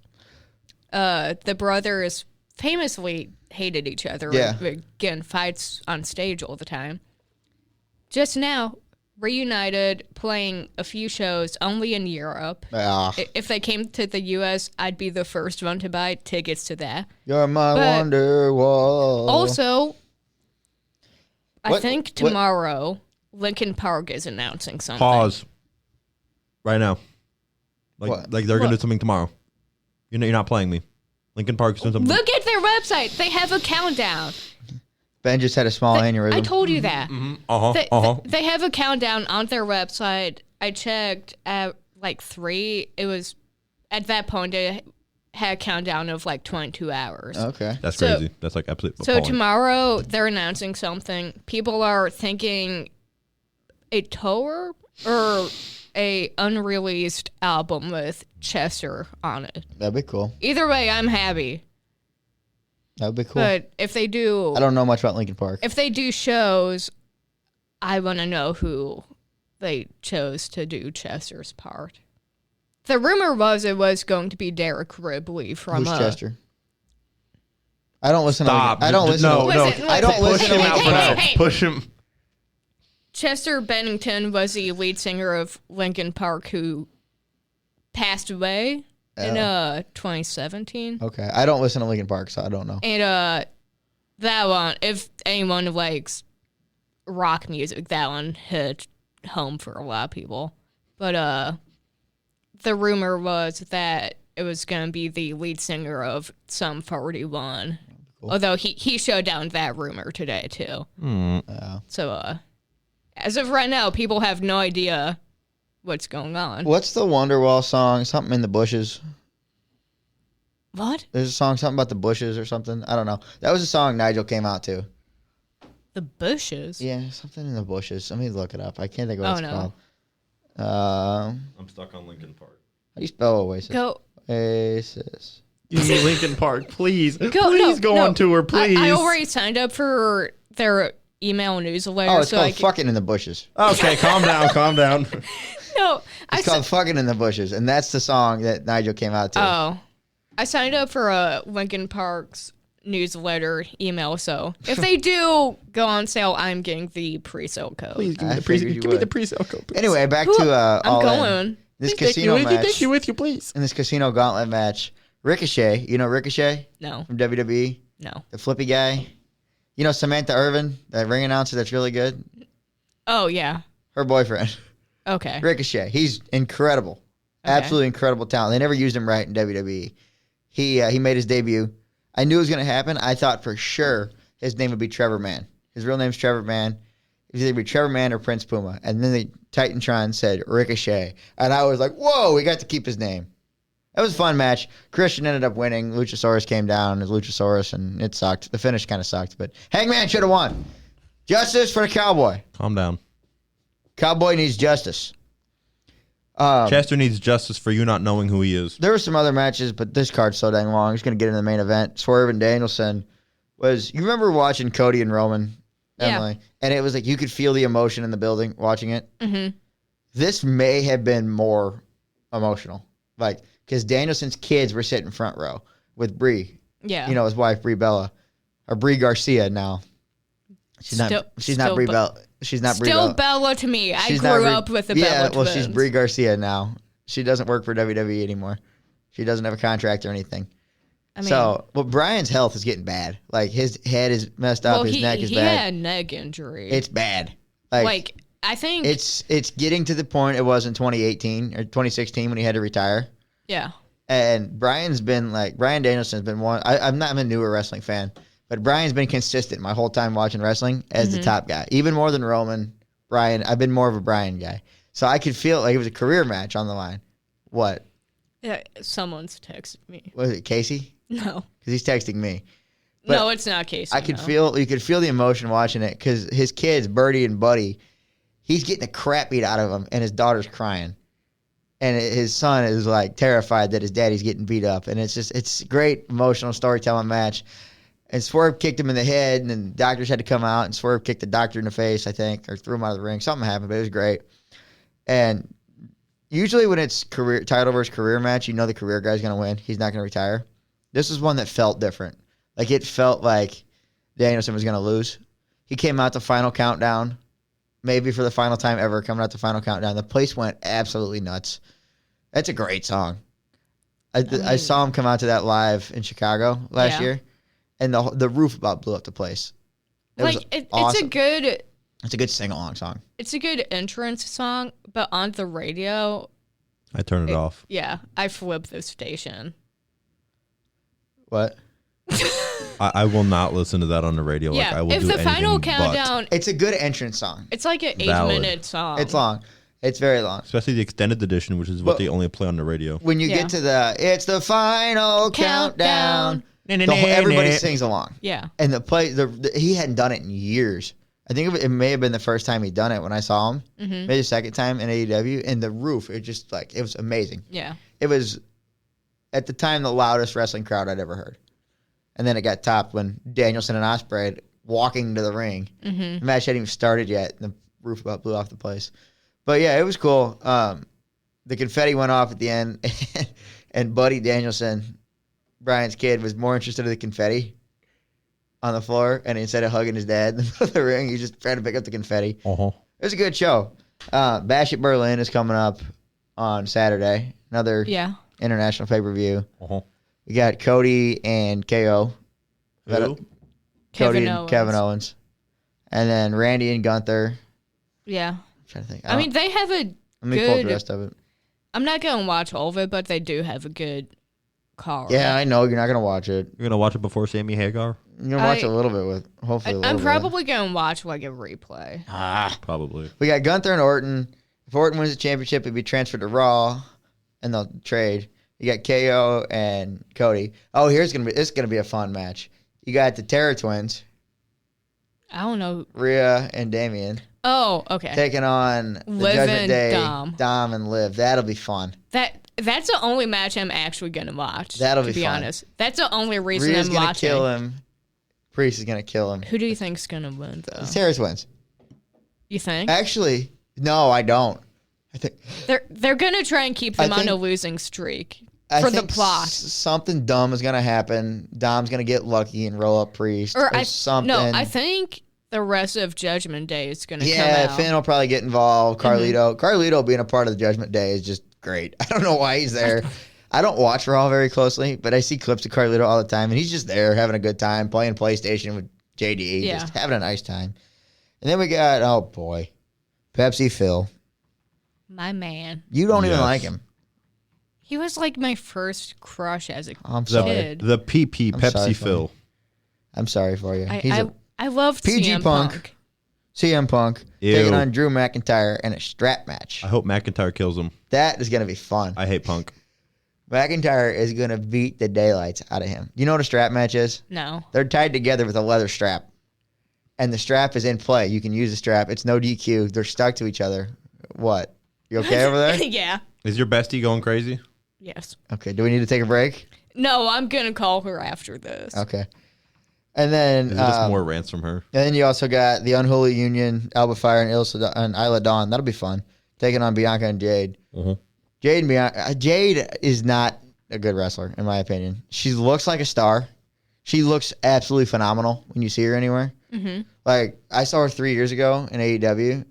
The brothers famously hated each other. Yeah. Again, fights on stage all the time. Just now, reunited, playing a few shows only in Europe. If they came to the U.S., I'd be the first one to buy tickets to that. You're my wonder wall. Also, I think tomorrow, Linkin Park is announcing something. Pause. Right now. Like they're going to do something tomorrow. You're not playing me. Linkin Park's doing something. Look at their website. They have a countdown. Ben just had a small aneurysm. I told you that. Mm-hmm. They have a countdown on their website. I checked at like 3. It was, at that point, they had a countdown of like 22 hours. Okay. That's crazy. That's like absolutely So appalling. tomorrow, they're announcing something. People are thinking a tour or a unreleased album with Chester on it. That'd be cool. Either way, I'm happy. That'd be cool. But if they do... I don't know much about Linkin Park. If they do shows, I want to know who they chose to do Chester's part. The rumor was it was going to be Derek Ribley from... Who's Chester? I don't listen Stop. to... I don't listen No, to... no. Listen, I don't Push listen him to out Linkin for Park. now. Push him. Chester Bennington was the lead singer of Linkin Park who passed away in 2017. Okay. I don't listen to Linkin Park, so I don't know. And that one, if anyone likes rock music, that one hit home for a lot of people. But the rumor was that it was going to be the lead singer of Sum 41. Cool. Although he showed down that rumor today, too. So, as of right now, people have no idea what's going on. What's the Wonderwall song? Something in the bushes. What? There's a song, something about the bushes or something. I don't know. That was a song Nigel came out to. The bushes? Yeah, something in the bushes. Let me look it up. I can't think of what it's called. I'm stuck on Linkin Park. How do you spell Oasis? Go. Oasis. Give me Linkin Park, please. Go on tour, please. I already signed up for their email newsletter. Oh, it's called Fucking in the Bushes. Okay, calm down. No. It's called Fucking in the Bushes, and that's the song that Nigel came out to. Oh. I signed up for Linkin Park's newsletter email, so if they do go on sale, I'm getting the pre-sale code. Please give me the pre-sale code, please. Anyway, back to I'm going. This casino match. Take you with you, please. In this casino gauntlet match, Ricochet, you know Ricochet? No. From WWE? No. The flippy guy? You know Samantha Irvin, that ring announcer that's really good? Oh, yeah. Her boyfriend. Okay. Ricochet. He's incredible. Okay. Absolutely incredible talent. They never used him right in WWE. He made his debut. I knew it was going to happen. I thought for sure his name would be Trevor Mann. His real name's Trevor Mann. It was either be Trevor Mann or Prince Puma. And then the Titantron said Ricochet. And I was like, whoa, we got to keep his name. That was a fun match. Christian ended up winning. Luchasaurus came down as Luchasaurus, and it sucked. The finish kind of sucked, but Hangman should have won. Justice for the Cowboy. Calm down. Cowboy needs justice. Chester needs justice for you not knowing who he is. There were some other matches, but this card's so dang long. He's going to get in the main event. Swerve and Danielson was... You remember watching Cody and Roman, Emily? Yeah. And it was like you could feel the emotion in the building watching it. Mm-hmm. This may have been more emotional. Like... Because Danielson's kids were sitting front row with Brie. Yeah. You know, his wife, Brie Bella. Or Brie Garcia now. She's not Brie Bella. She's not Brie Bella. Still Bella to me. I grew up with the Bella twins. She's Brie Garcia now. She doesn't work for WWE anymore. She doesn't have a contract or anything. I mean, Brian's health is getting bad. Like, his head is messed up. His neck is bad. He had a neck injury. It's bad. Like, I think... It's getting to the point it was in 2018 or 2016 when he had to retire. Yeah. And Brian Danielson's been one. I'm a newer wrestling fan, but Brian's been consistent my whole time watching wrestling as the top guy. Even more than Roman, Brian. I've been more of a Brian guy. So I could feel like it was a career match on the line. What? Yeah, someone's texted me. Was it Casey? No. Because he's texting me. But no, it's not Casey. You could feel the emotion watching it because his kids, Birdie and Buddy, he's getting the crap beat out of him, and his daughter's crying. And his son is like terrified that his daddy's getting beat up. And it's a great emotional storytelling match. And Swerve kicked him in the head, and then doctors had to come out, and Swerve kicked the doctor in the face, I think, or threw him out of the ring. Something happened, but it was great. And usually when it's title versus career match, you know the career guy's going to win. He's not going to retire. This is one that felt different. Like, it felt like Danielson was going to lose. He came out the final countdown, maybe for the final time ever, coming out the final countdown. The place went absolutely nuts. That's a great song. I saw him come out to that live in Chicago last year, and the roof about blew up the place. Awesome. It's a good sing-along song. It's a good entrance song, but on the radio... I turn it off. Yeah, I flip the station. What? I will not listen to that on the radio. Yeah, like, I will if do the final countdown... It's a good entrance song. It's like an 8-minute song. It's long. It's very long. Especially the extended edition, which is what they only play on the radio. When you get to it's the final countdown. Everybody sings along. Yeah. And he hadn't done it in years. I think it may have been the first time he'd done it when I saw him. Mm-hmm. Maybe the second time in AEW. And the roof, it was amazing. Yeah. It was, at the time, the loudest wrestling crowd I'd ever heard. And then it got topped when Danielson and Ospreay walking to the ring. Mm-hmm. The match hadn't even started yet. And the roof about blew off the place. But yeah, it was cool. The confetti went off at the end, and Buddy Danielson, Brian's kid, was more interested in the confetti on the floor, and instead of hugging his dad in the middle of the ring, he just tried to pick up the confetti. Uh-huh. It was a good show. Bash at Berlin is coming up on Saturday. Another international pay-per-view. Uh-huh. We got Cody and KO. Who? Kevin Owens. And then Randy and Gunther. Yeah. Trying to think. I mean, they have a Let me pull the rest of it. I'm not going to watch all of it, but they do have a good card. Yeah, I know. You're not going to watch it. You're going to watch it before Sammy Hagar? You're going to watch a little bit with, hopefully a little I'm bit. probably going to watch like a replay. Probably. We got Gunther and Orton. If Orton wins the championship, it'd be transferred to Raw, and they'll trade. You got KO and Cody. Oh, it's gonna be a fun match. You got the Terror Twins. I don't know. Rhea and Damian. Oh, okay. Taking on the Liv Judgment and Day, Dom. Dom and Liv. That'll be fun. That's the only match I'm actually gonna watch. That'll be to be fun. honest. That's the only reason Rhea's I'm gonna watching. kill him. Priest is gonna kill him. Who do you think's gonna win though? The Terror Twins. You think? Actually, no, I don't. I think they're gonna try and keep them on a losing streak for the plot. Something dumb is gonna happen. Dom's gonna get lucky and roll up Priest or something. No, I think the rest of Judgment Day is gonna come out. Yeah, Finn will probably get involved. Carlito. Carlito being a part of the Judgment Day is just great. I don't know why he's there. I don't watch Raw very closely, but I see clips of Carlito all the time, and he's just there having a good time, playing PlayStation with JD, just having a nice time. And then we got, oh boy, Pepsi Phil. My man. You don't even like him. He was like my first crush as a I'm sorry. kid. The PP, Pepsi Phil. I'm sorry for you. I love PG CM Punk. CM Punk Ew. taking on Drew McIntyre in a strap match. I hope McIntyre kills him. That is going to be fun. I hate Punk. McIntyre is going to beat the daylights out of him. You know what a strap match is? No. They're tied together with a leather strap. And the strap is in play. You can use the strap. It's no DQ. They're stuck to each other. What? You okay over there? Yeah. Is your bestie going crazy? Yes. Okay. Do we need to take a break? No, I'm going to call her after this. Okay. And then, Is it just more rants from her? and then you also got the Unholy Union, Alba Fire, and Isla Dawn. That'll be fun. Taking on Bianca and Jade. Mhm. Jade is not a good wrestler, in my opinion. She looks like a star. She looks absolutely phenomenal when you see her anywhere. Mm-hmm. Like, I saw her 3 years ago in AEW,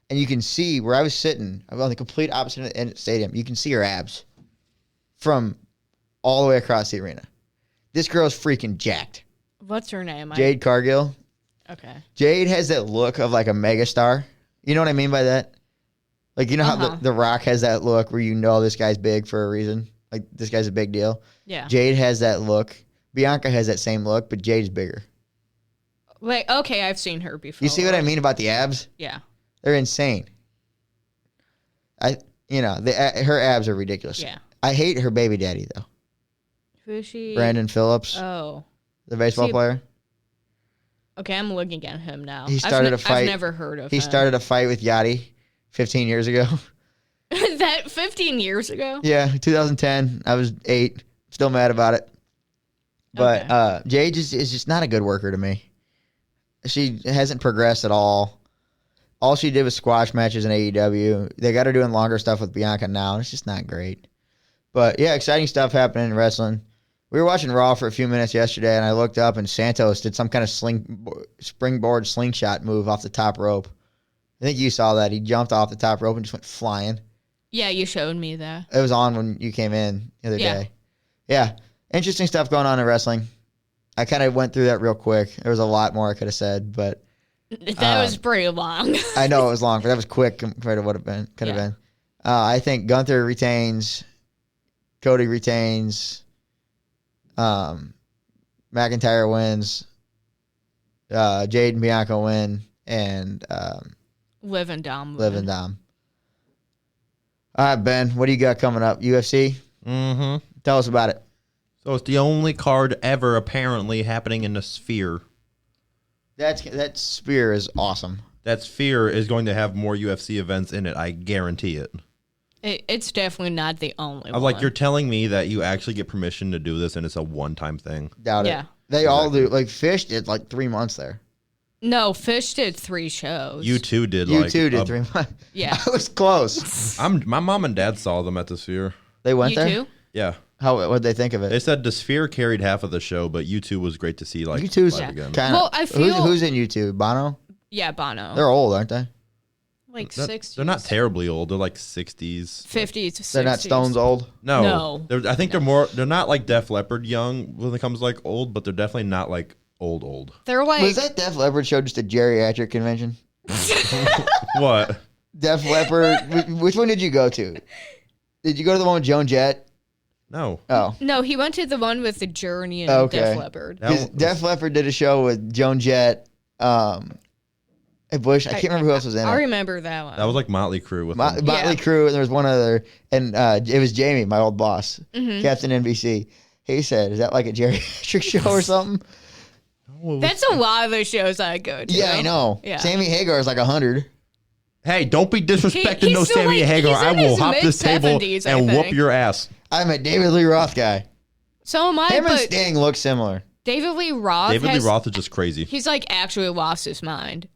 and you can see where I was sitting, I'm on the complete opposite of the end of the stadium. You can see her abs from all the way across the arena. This girl's freaking jacked. What's her name? Jade Cargill. Okay. Jade has that look of like a megastar. You know what I mean by that? Like, you know how the Rock has that look where you know this guy's big for a reason? Like, this guy's a big deal. Yeah. Jade has that look. Bianca has that same look, but Jade's bigger. Like, okay, I've seen her before. You see what I mean about the abs? Yeah. They're insane. Her abs are ridiculous. Yeah. I hate her baby daddy, though. Who is she? Brandon Phillips, Oh. the baseball player. Okay, I'm looking at him now. He started a fight. I've never heard of him. He started a fight with Yachty 15 years ago. That 15 years ago? Yeah, 2010. I was 8. Still mad about it. But Okay. Jade is just not a good worker to me. She hasn't progressed at all. All she did was squash matches in AEW. They got her doing longer stuff with Bianca now, and it's just not great. But yeah, exciting stuff happening in wrestling. We were watching Raw for a few minutes yesterday, and I looked up, and Santos did some kind of springboard slingshot move off the top rope. I think you saw that. He jumped off the top rope and just went flying. Yeah, you showed me that. It was on when you came in the other day. Yeah. Interesting stuff going on in wrestling. I kind of went through that real quick. There was a lot more I could have said, but That was pretty long. I know it was long, but that was quick compared to what it could have been. I think Gunther retains, Cody retains, McIntyre wins, Jade and Bianca win, and Liv and Dom. Liv and Dom. All right, Ben, what do you got coming up? UFC? Mm-hmm. Tell us about it. So it's the only card ever apparently happening in the Sphere. That Spear is awesome. That Sphere is going to have more UFC events in it. I guarantee it. It's definitely not the only I'm one. like, you're telling me that you actually get permission to do this and it's a one-time thing? Doubt Yeah. it. They all do. Like, Fish did like 3 months there. No, Fish did 3 shows. You two did. You like too did 3 months. Yeah. I was close. My mom and dad saw them at the Sphere. They went You there? too? Yeah. What'd they think of it? They said the Sphere carried half of the show, but U2 was great to see. Like U2's live again. kind of. Well, I feel- who's in U2? Bono? Yeah, Bono. They're old, aren't they? like They're- 60s. They're not terribly old. They're like 60s. 50s to 60s. They're not Stones old. No. I think they're more. They're not like Def Leppard young when it comes to like old, but they're definitely not like old. They're like... Was that Def Leppard show just a geriatric convention? What? Def Leppard. Which one did you go to? Did you go to the one with Joan Jett? No. Oh. No, he went to the one with the Journey and Okay. Def Leppard. That 'Cause was- Def Leppard did a show with Joan Jett, Bush. I can't remember who else was in I it. remember that one. That was like Motley Crue with them. Motley Crue, and there was one other, and it was Jamie, my old boss, Mm-hmm. Captain NBC. He said, "Is that like a geriatric show or something?" That's a lot of the shows I go to. Yeah, I know. Yeah. Sammy Hagar is like 100. Hey, don't be disrespecting He's no still, Sammy like, Hagar. he's I in will his hop this table mid-70s, I and whoop think. your ass. I'm a David Lee Roth guy. So am I, Him and but Sting look similar. David Lee Roth David Lee Roth is just crazy. He's like actually lost his mind.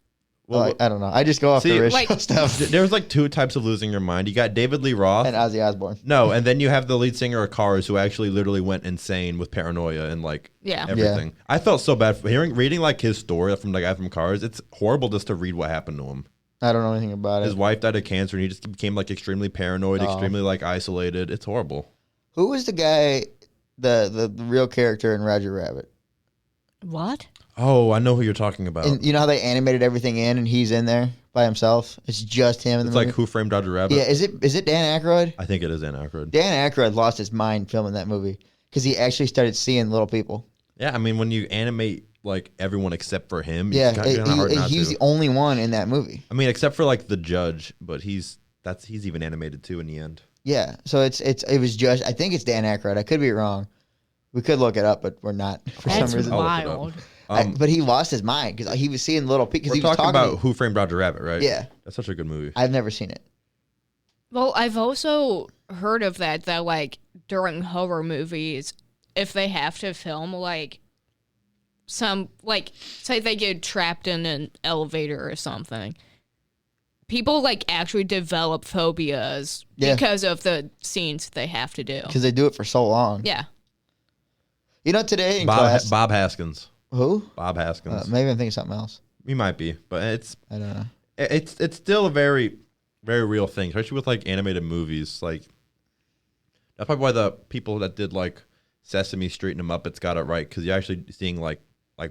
Well, I don't know. I just go off see, the rich like- stuff. there's like two types of losing your mind. You got David Lee Roth. And Ozzy Osbourne. No, and then you have the lead singer of Cars who actually literally went insane with paranoia and like Yeah. everything. I felt so bad for reading like his story from the guy from Cars. It's horrible just to read what happened to him. I don't know anything about it. His wife died of cancer and he just became like extremely paranoid, extremely like isolated. It's horrible. Who was the guy, the real character in Roger Rabbit? What? Oh, I know who you're talking about. And you know how they animated everything in, and he's in there by himself? It's just him in It's the like movie. Who Framed Roger Rabbit? Yeah, is it Dan Aykroyd? I think it is Dan Aykroyd. Dan Aykroyd lost his mind filming that movie because he actually started seeing little people. Yeah, I mean when you animate like everyone except for him. Yeah, It's kinda hard not he's to. the only one in that movie. I mean, except for like the judge, but he's even animated too in the end. Yeah, so it was just I think it's Dan Aykroyd. I could be wrong. We could look it up, but we're not for That's some reason. wild. But he lost his mind because he was seeing little because We're he was talking talking about Who Framed Roger Rabbit, right? Yeah, That's such a good movie. I've never seen it. Well, I've also heard of that like during horror movies, if they have to film like some like say they get trapped in an elevator or something, people like actually develop phobias because of the scenes they have to do. Because they do it for so long. Yeah. You know, today in class, Bob Haskins. who? Bob Haskins. Maybe I'm thinking something else. He might be, but I don't know. it's still a very, very real thing, especially with like animated movies. Like that's probably why the people that did like Sesame Street and the Muppets got it right, because you're actually seeing like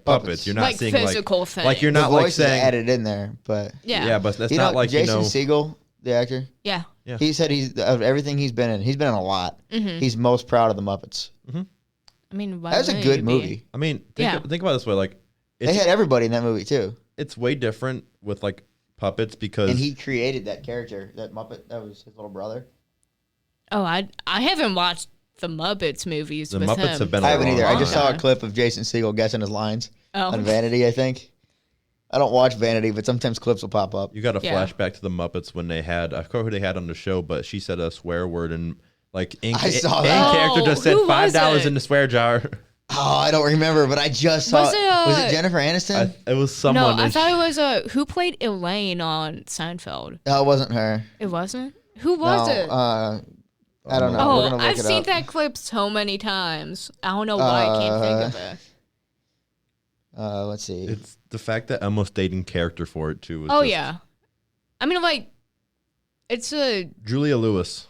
puppets. You're not like seeing physical things. like you're The not like voice is saying added in there, but yeah. but that's you not know, like Jason you know. Segel, the actor. Yeah. Yeah. He said he's of everything he's been in. He's been in a lot. Mm-hmm. He's most proud of the Muppets. I mean, why That's a wouldn't good you be? movie. I mean, Yeah. think about it this way, like They had everybody in that movie too, it's way different with like puppets because and he created that character, that Muppet. That was his little brother. Oh, I haven't watched the Muppets movies The with Muppets him. have been I haven't either. I just saw a Okay. clip of Jason Segel guessing his lines on Oh. Vanity. I think. I don't watch Vanity, but sometimes clips will pop up. you got a Yeah. flashback to the Muppets when they had I forgot who they had on the show, but she said a swear word and like in I saw in that. character Oh, just said who was $5 it? in the swear jar. Oh, I don't remember, but I just saw. Was Was it, it Jennifer Aniston? It was someone. No, I and thought it was who played Elaine on Seinfeld. No, it wasn't her. It wasn't. Who was No, it? I don't know. We're Oh, gonna look I've it seen up. that clip so many times. I don't know why I can't think of it. Let's see. It's the fact that Emma stayed in character for it too. Was Oh just- yeah, I mean like, it's a Julia Lewis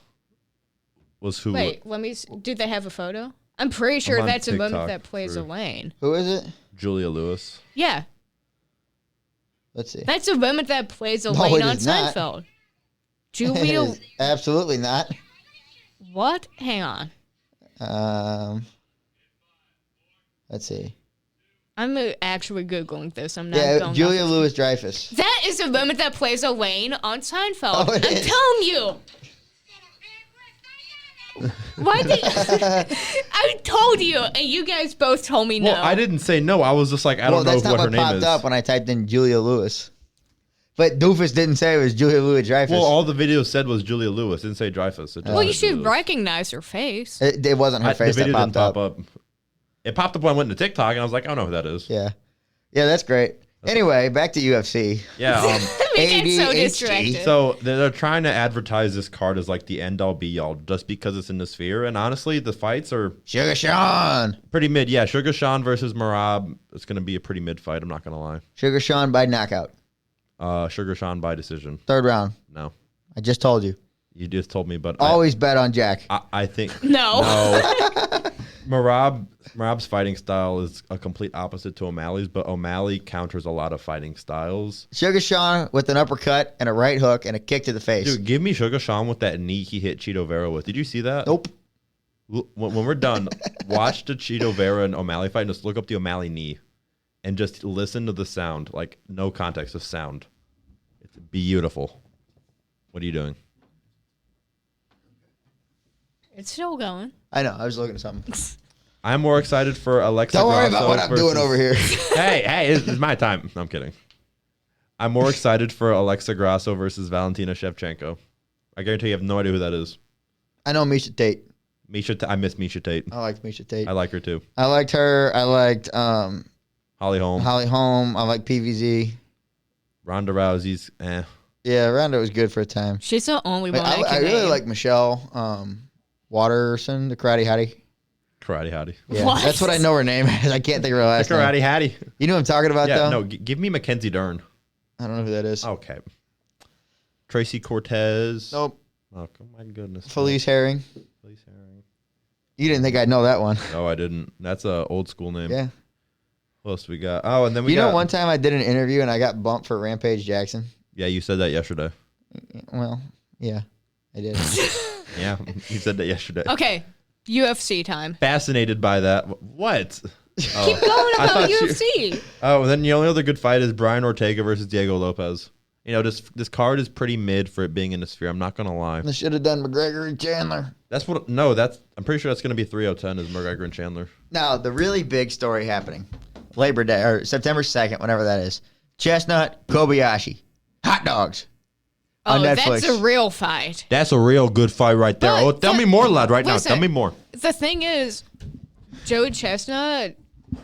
was who. wait. Let me. Do they have a photo? I'm pretty sure on that's a woman TikTok that plays for- Elaine. Who is it? Julia Lewis. Yeah, Let's see. that's a woman that plays No, Elaine it on is not. Seinfeld. It Julia, is absolutely not. what? Hang on. Let's see. I'm actually googling this. I'm not. Yeah, going Julia off- Louis Dreyfus. That is a woman that plays Elaine on Seinfeld. Oh, it I'm is. telling you. Why did I told you, and you guys both told me no. Well, I didn't say no. I was just like, I don't know that's not what her what name popped is. up when I typed in Julia Lewis. But Doofus didn't say it was Julia Louis Dreyfus. Well, all the video said was Julia Lewis. It didn't say Dreyfus. It just Well, you said should Julia Lewis. recognize her face. it wasn't her The face that video popped didn't pop up. up. It popped up when I went to TikTok, and I was like, I don't know who that is. Yeah, that's great. Anyway, back to UFC. Yeah. We get so ADHD. distracted. So they're trying to advertise this card as like the end all be all just because it's in the sphere. And honestly, the fights are Sugar Sean. pretty mid. Yeah, Sugar Sean versus Marab. It's going to be a pretty mid fight. I'm not going to lie. Sugar Sean by knockout. Sugar Sean by decision. Third round. No, I just told you. you just told me, but Always bet on Jack. I think No. Marab's fighting style is a complete opposite to O'Malley's, but O'Malley counters a lot of fighting styles. Sugar Sean with an uppercut and a right hook and a kick to the face. Dude, give me Sugar Sean with that knee he hit Cheeto Vera with. Did you see that? Nope. When we're done, watch the Cheeto Vera and O'Malley fight and just look up the O'Malley knee and just listen to the sound. Like, no context, just sound. It's beautiful. What are you doing? It's still going. I know. I was looking at something. I'm more excited for Alexa Don't worry about Grasso what I'm doing versus- over here. hey, it's my time. No, I'm kidding. I'm more excited for Alexa Grasso versus Valentina Shevchenko. I guarantee you have no idea who that is. I know Misha Tate. I miss Misha Tate. I liked Misha Tate. I like her too. I liked her. I liked Holly Holm. Holly Holm. I like PVZ. Ronda Rousey's Yeah, Ronda was good for a time. She's the only But one I I can really name. like Michelle Watterson, the karate hottie. Karate Hottie. Yeah, What? that's what I know her name is. I can't think of her last name. Karate Hattie. You know what I'm talking about, Yeah, though? no, give me Mackenzie Dern. I don't know who that is. Okay. Tracy Cortez. Nope. Oh, my goodness. Felice Herring. Felice Herring. You didn't think I'd know that one. No, I didn't. That's a old school name. Yeah. What else we got? Oh, and then we You got. know, one time I did an interview and I got bumped for Rampage Jackson? Yeah, you said that yesterday. Well, yeah, I did. Yeah, you said that yesterday. Okay, UFC time. Fascinated by that. What? Keep going I about thought you- UFC. Oh, then the only other good fight is Brian Ortega versus Diego Lopez. You know, this card is pretty mid for it being in the sphere. I'm not gonna lie. They should have done McGregor and Chandler. I'm pretty sure that's gonna be 3-0-10 is McGregor and Chandler. Now, the really big story happening, Labor Day, or September 2nd, whenever that is. Chestnut, Kobayashi. Hot dogs. Oh, On Netflix. that's a real fight. That's a real good fight right there. But Oh, tell me more, lad, right listen, now. Tell me more. The thing is, Joey Chestnut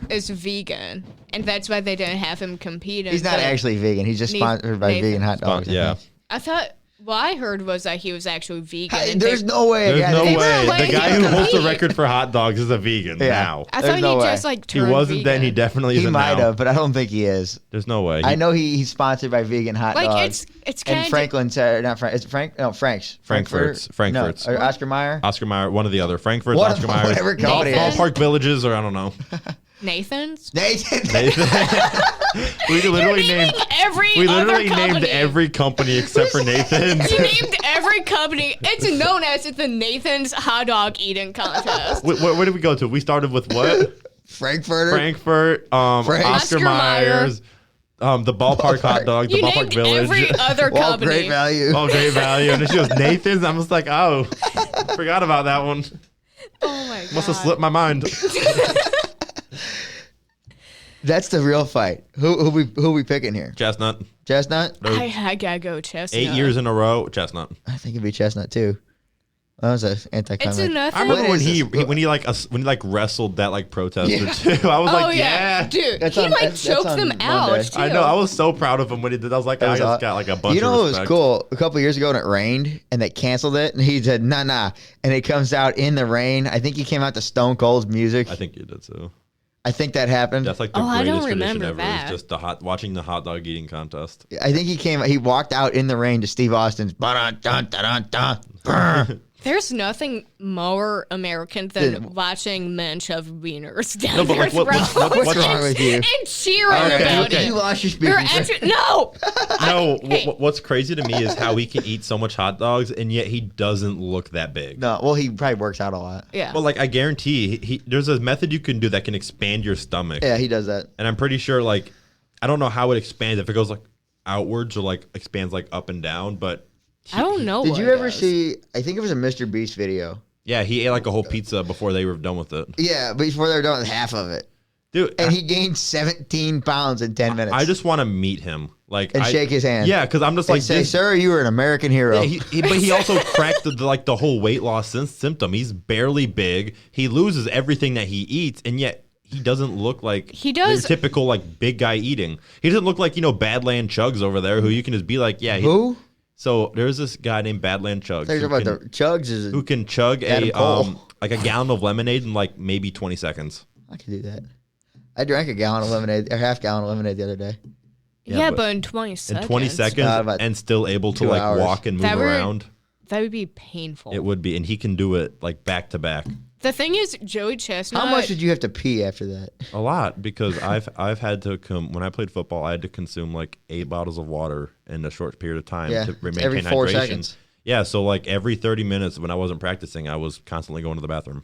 is vegan, and that's why they didn't have him compete. He's not actually vegan. He's just sponsored by Nathan. vegan hot dogs. I Yeah. think. I thought. What I heard was that he was actually vegan. Hey, and there's no way. There's no They were way. letting The guy him who holds the compete. record for hot dogs is a vegan Yeah. now. I There's thought no he way. just like He turned wasn't vegan. then. He definitely He isn't might now. have, but I don't think he is. There's no way. I know he's sponsored by vegan hot Like dogs. it's kind And of Franklin's, not Frank. Is it Frank? No, Frank's. Frankfurt's. Frankfurt's. No, or Oscar Mayer. Oscar Mayer, one of the other. Frankfurt's, One of Oscar them, Mayer. whatever company it is. Ballpark Villages, or I don't know. Nathan's. Nathan. we literally named. Every We literally other named company. every company except for Nathan's. You named every company. It's known as the Nathan's hot dog eating contest. Where did we go to? We started with what? Frankfurter. Frankfurt, Frank. Oscar Oscar Mayer. Myers, the ballpark hot dog, the You ballpark named village. every other Well, company. great value. Oh, great value. And then she goes, Nathan's. I'm just like, oh, forgot about that one. Oh my god. Must have slipped my mind. That's the real fight. Who we picking here? Chestnut. Chestnut? I gotta go Chestnut. 8 years in a row, Chestnut. I think it'd be Chestnut too. That was an anticlimax. It's enough. I remember What when is he this? when he like wrestled that like protester Yeah. too. I was Oh like, yeah, yeah. dude. That's he on- like that's choked on them Monday. out too. I know. I was so proud of him when he did. I was like, I was just aw- got like a bunch You know of what was respect. cool? A couple years ago when it rained and they canceled it, and he said, nah. And it comes out in the rain. I think he came out to Stone Cold's music. I think you did too. I think that happened. That's like the Oh, I don't greatest tradition remember ever. that. Is just watching the hot dog eating contest. I think he walked out in the rain to Steve Austin's "Ba-dun-dun-dun-dun-dun." There's nothing more American than Dude. watching men shove wieners down No, but their like, what's throats what's wrong with you? and cheering Okay, about okay. You it. lost your They're speaking. actually no. No, hey. what's crazy to me is how he can eat so much hot dogs and yet he doesn't look that big. No, well, he probably works out a lot. Yeah. Well, like I guarantee, there's a method you can do that can expand your stomach. Yeah, he does that. And I'm pretty sure, like, I don't know how it expands if it goes like outwards or like expands like up and down, but I don't know. Did what you it ever does. see? I think it was a Mr. Beast video. yeah, he ate like a whole pizza before they were done with it. Yeah, before they were done with half of it, Dude, and he gained 17 pounds in 10 minutes. I just want to meet him, like, and shake his hand. Yeah, because I'm just and like, say, this- "Sir, you were an American hero." Yeah, but he also cracked the whole weight loss symptom. He's barely big. He loses everything that he eats, and yet he doesn't look like He does- the typical like big guy eating. He doesn't look like Badland Chugs over there, who you can just be like, yeah. Who? So there's this guy named Badland Chugs Talking about the Chugs is. who can chug Adam Cole. like a gallon of lemonade in like maybe 20 seconds. I could do that. I drank a gallon of lemonade or half gallon of lemonade the other day. Yeah, Yeah, but but in 20 seconds. In 20 seconds about and still able to 2 like hours. walk and move That would- around. That would be painful. It would be, and he can do it like back to back. The thing is, Joey Chestnut. How much did you have to pee after that? A lot, because I've had to when I played football, I had to consume like 8 bottles of water in a short period of time Yeah, to it's maintain every 4 hydration. seconds. Yeah, so like every 30 minutes when I wasn't practicing, I was constantly going to the bathroom.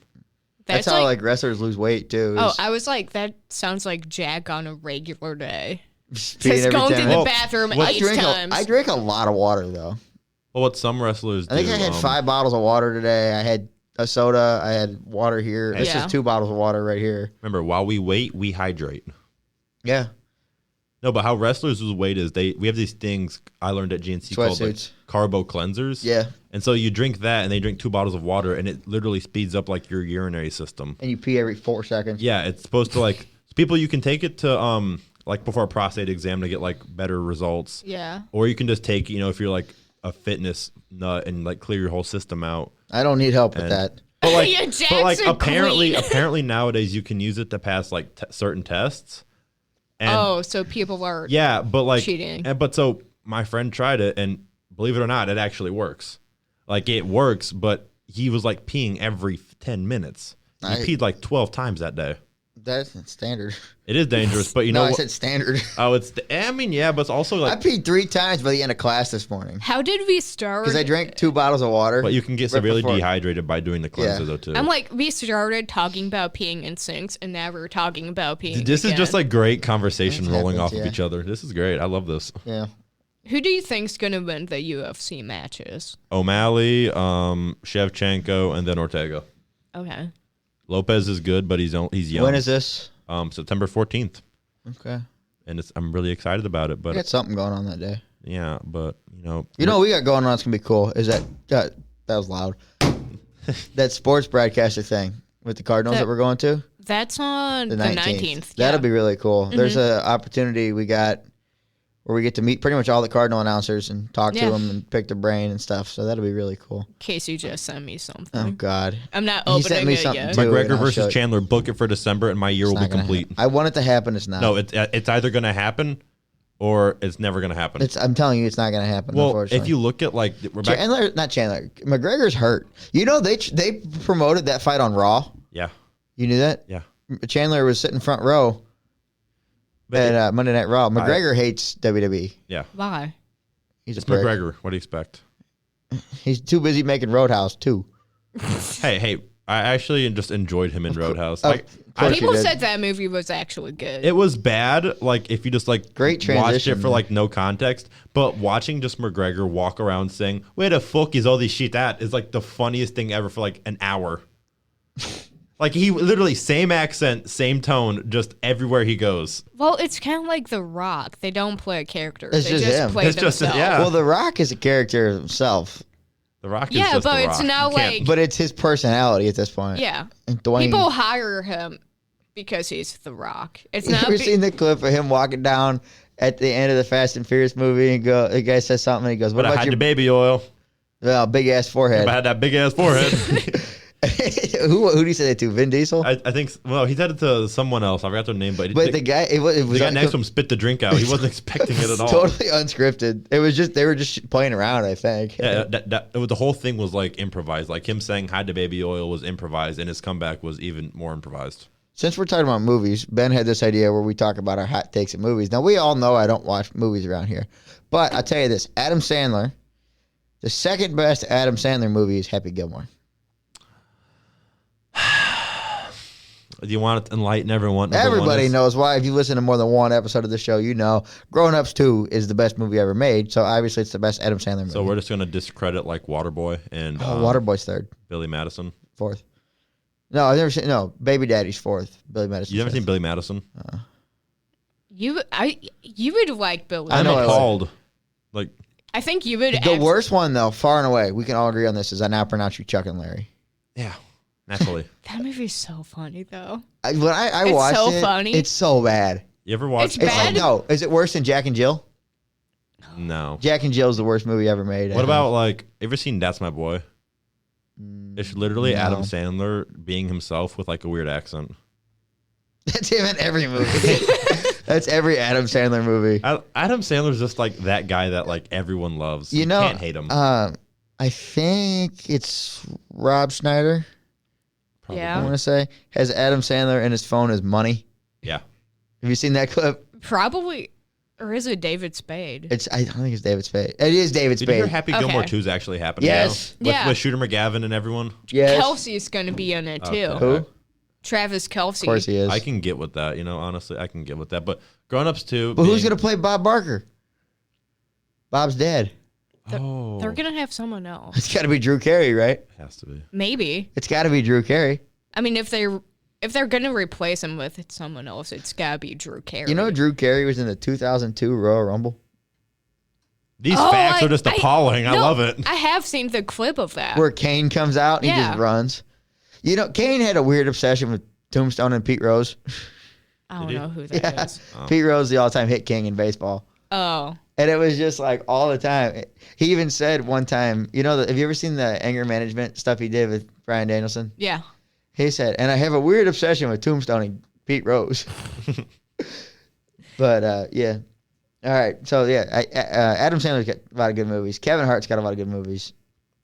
That's how like wrestlers lose weight too. Oh, is I was like, that sounds like Jack on a regular day. peeing Just every going 10 to the minutes. Well, bathroom what- 8 times. I drink a lot of water though. Well, what some wrestlers I think do, I had 5 bottles of water today. I had a soda. I had water here. This Yeah. is 2 bottles of water right here. remember, while we wait, we hydrate. Yeah. No, but how wrestlers lose weight is we have these things I learned at GNC called like Sweatsuits. carbo cleansers. Yeah. And so you drink that, and they drink 2 bottles of water, and it literally speeds up like your urinary system. And you pee every 4 seconds. Yeah, it's supposed to like people. You can take it to like before a prostate exam to get like better results, yeah. or you can just take if you're like a fitness nut and like clear your whole system out. I don't need help with And- that. But like, Yeah, but like Jackson apparently, Queen. apparently nowadays you can use it to pass like certain tests. And Oh, so people are. yeah, but like Cheating. But so my friend tried it, and believe it or not, it actually works. Like it works, but he was like peeing every 10 minutes. He peed like 12 times that day. That's standard. It is dangerous, but you know No, I what? said standard. Oh, I mean, yeah, but it's also I like, peed 3 times by the end of class this morning How did we start? because I drank 2 bottles of water. but you can get right severely before- dehydrated by doing the cleanser Yeah. though too. I'm like, we started talking about peeing in sinks, and now we're talking about peeing. This is again. just like great conversation This rolling happens, off of yeah. each other. This is great. I love this. Yeah. Who do you think's gonna win the UFC matches? O'Malley, Shevchenko, and then Ortega. Okay. Lopez is good, but he's young. When is this? September 14th, Okay. and I'm really excited about it. We But got something going on that day. yeah, but You know what we got going on that's going to be cool is that was loud. That sports broadcaster thing with the Cardinals that we're going to. That's on The the 19th. 19th. That'll yeah. be really cool. There's an opportunity we got where we get to meet pretty much all the Cardinal announcers and talk to Yeah. them and pick their brain and stuff. So that'll be really cool. Casey just sent me something. Oh God. I'm not He sent opening me it something yet. too. and McGregor I'll show versus it. Chandler. Book it for December, and my year It's will be not gonna complete. happen. I want it to happen. It's not. No, it's either going to happen or it's never going to happen. I'm telling you, it's not going to happen. Well, Unfortunately. if you look at like Rebecca, McGregor's hurt. You know they promoted that fight on Raw. yeah, You knew that? yeah. Chandler was sitting front row But at Monday Night Raw. McGregor hates WWE. yeah, Why? He's it's a prick. McGregor. What do you expect? He's too busy making Roadhouse too. Hey, I actually just enjoyed him in Roadhouse. Oh, Like, of course you People did. said that movie was actually good. it was bad. Like if you just like Great watched it transition, for like no context, but watching just McGregor walk around saying "Where the fuck is all this shit at?" is like the funniest thing ever for like an hour. Like he literally same accent, same tone, just everywhere he goes. Well, it's kind of like The Rock. They don't play a character. It's they just just him. play It's just- themselves. yeah. Well, The Rock is a character himself, The Rock is Yeah, just but The it's Rock. not You can't- like- but it's his personality at this point. Yeah. And Dwayne. People hire him because he's The Rock. It's You not. ever seen the clip of him walking down at the end of the Fast and Furious movie and the guy says something and he goes, "What But I about had your the baby oil. big ass forehead?" I had that big ass forehead. who do you say that to? Vin Diesel? I think. Well, he said it to someone else. I forgot their name, but but the guy, it was the guy next to him spit the drink out. He wasn't expecting it at all. Totally unscripted. It was just they were just playing around. I think. Yeah, the whole thing was like improvised. Like him saying "Hide the baby oil" was improvised, and his comeback was even more improvised. Since we're talking about movies, Ben had this idea where we talk about our hot takes at movies. Now we all know I don't watch movies around here, but I'll tell you this: Adam Sandler, the second best Adam Sandler movie is Happy Gilmore. Do you want to enlighten everyone? Everybody knows why. If you listen to more than one episode of the show, you know Grown Ups 2 is the best movie ever made. So obviously it's the best Adam Sandler movie. So we're just gonna discredit like Waterboy and Waterboy's third, Billy Madison. fourth. No, I've never seen. No, Baby Daddy's fourth. Billy Madison. You never seen Billy Madison? You would like Billy. I I'm know I would. appalled. Like I think you would. The worst one though, far and away, we can all agree on this. Is I now pronounce you Chuck and Larry. yeah, naturally. That movie's so funny though. When I It's watched so it, funny. it's so bad. You ever watch? It's It's bad. like, no, is it worse than Jack and Jill? No. Jack and Jill's the worst movie ever made. What about like? Ever seen That's My Boy? It's literally No. Adam Sandler being himself with like a weird accent. That's him in every movie. That's every Adam Sandler movie. Adam Sandler's just like that guy that like everyone loves. You know, can't hate him. I think it's Rob Schneider. Probably. Yeah. I want to say has Adam Sandler in his phone as money. Yeah. Have you seen that clip? Probably, or is it David Spade? I don't think it's David Spade. It is David Did you hear Spade. Happy Okay. Gilmore 2 is actually happening? Yes. Now? Yeah. With Shooter McGavin and everyone. Yes. Kelsey's gonna be in it too. Okay. Who? Travis Kelsey. Of course he is. I can get with that. You know, honestly, I can get with that. But Grown Ups 2. But who's gonna play Bob Barker? Bob's dead. Oh. They're gonna have someone else. It's got to be Drew Carey, right? Has to be. Maybe. It's got to be Drew Carey. I mean, if they're gonna replace him with someone else, it's gotta be Drew Carey. You know, Drew Carey was in the 2002 Royal Rumble, These Oh, facts are just appalling. I no, love it. I have seen the clip of that. where Kane comes out and he Yeah. just runs. You know, Kane had a weird obsession with Tombstone and Pete Rose. I don't Did he? know who that is. Yeah. Pete Rose, the all-time hit king in baseball. Oh, And it was just like all the time. He even said one time, you know, have you ever seen the anger management stuff he did with Brian Danielson? yeah. He said, and I have a weird obsession with Tombstone and Pete Rose. But, yeah. All right. So, yeah, Adam Sandler's got a lot of good movies. Kevin Hart's got a lot of good movies.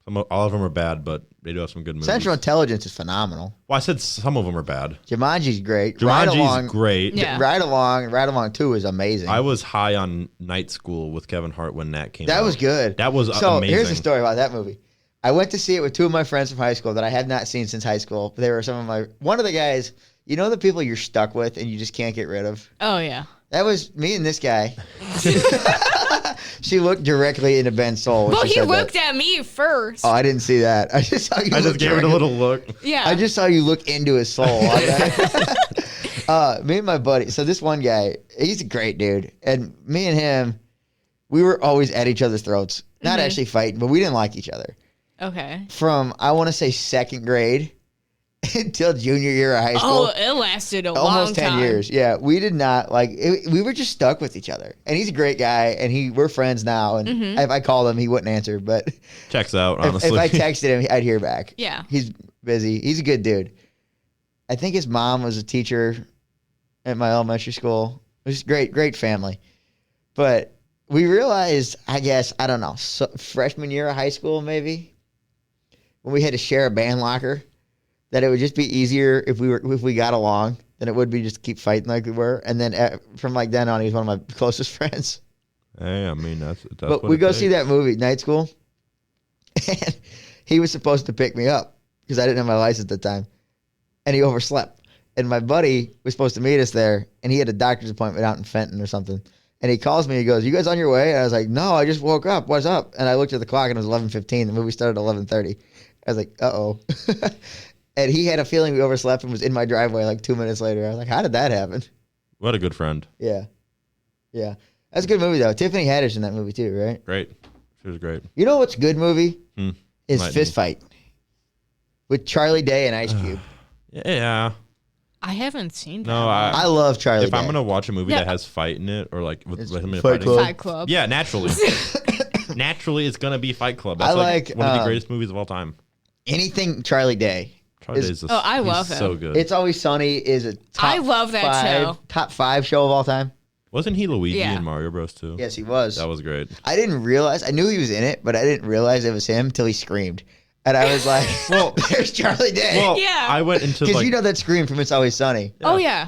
All of them are bad, but They do have some good movies. Central Intelligence is phenomenal. Well, I said some of them are bad. Jumanji's great. Jumanji's great. Yeah. Ride Along 2 is amazing. I was high on Night School with Kevin Hart when that came out. That was good. That was so amazing. here's the story about that movie. I went to see it with two of my friends from high school that I had not seen since high school. They were one of the guys, you know the people you're stuck with and you just can't get rid of? Oh, yeah. That was me and this guy. She looked directly into Ben's soul. Well, he looked at me first. Oh, I didn't see that. I just saw you. I just gave it a little look. Yeah. I just saw you look into his soul. Me and my buddy. So this one guy, he's a great dude, and me and him, we were always at each other's throats. Not actually fighting, but we didn't like each other. Okay. From I want to say second grade until junior year of high school. Oh, it lasted a long Almost 10 time. years. Yeah, we did not like it, we were just stuck with each other. And he's a great guy and we're friends now and if I called him he wouldn't answer, but Checks out, if honestly. I texted him I'd hear back. Yeah. He's busy. He's a good dude. I think his mom was a teacher at my elementary school. It was great family. But we realized, I guess, I don't know, freshman year of high school maybe, when we had to share a band locker, that it would just be easier if we got along than it would be just keep fighting like we were. And then from like then on, he was one of my closest friends. Hey, I mean that's But what we it go takes. see that movie, Night School, and he was supposed to pick me up because I didn't have my license at the time, and he overslept. And my buddy was supposed to meet us there, and he had a doctor's appointment out in Fenton or something. And he calls me. He goes, "You guys on your way?" And I was like, "No, I just woke up. What's up?" And I looked at the clock, and it was 11:15. The movie started at 11:30. I was like, "Uh-oh." And he had a feeling we overslept and was in my driveway like 2 minutes later. I was like, "How did that happen?" What a good friend. Yeah. That's a good movie, though. Tiffany Haddish in that movie, too, right? Great. She was great. You know what's a good movie? Is Might Fist be. Fight with Charlie Day and Ice Cube. Yeah. I haven't seen that. No, I love Charlie if Day. I'm gonna watch a movie Yeah. that has fight in it, or like with him in Fight fighting, Club. Fight Club. yeah, naturally, naturally, it's gonna be Fight Club. That's I like like, one of the greatest movies of all time. Anything Charlie Day. Charlie Is- Day's I he's love him. so good. It's Always Sunny is a I love that show. top 5 show of all time. Wasn't he Luigi Yeah. in Mario Bros. 2? Yes, he was. That was great. I didn't realize. I knew he was in it, but I didn't realize it was him till he screamed. And I was like, well, there's Charlie Day. Well, Yeah. I went into Because like you know that scream from It's Always Sunny. Oh, yeah.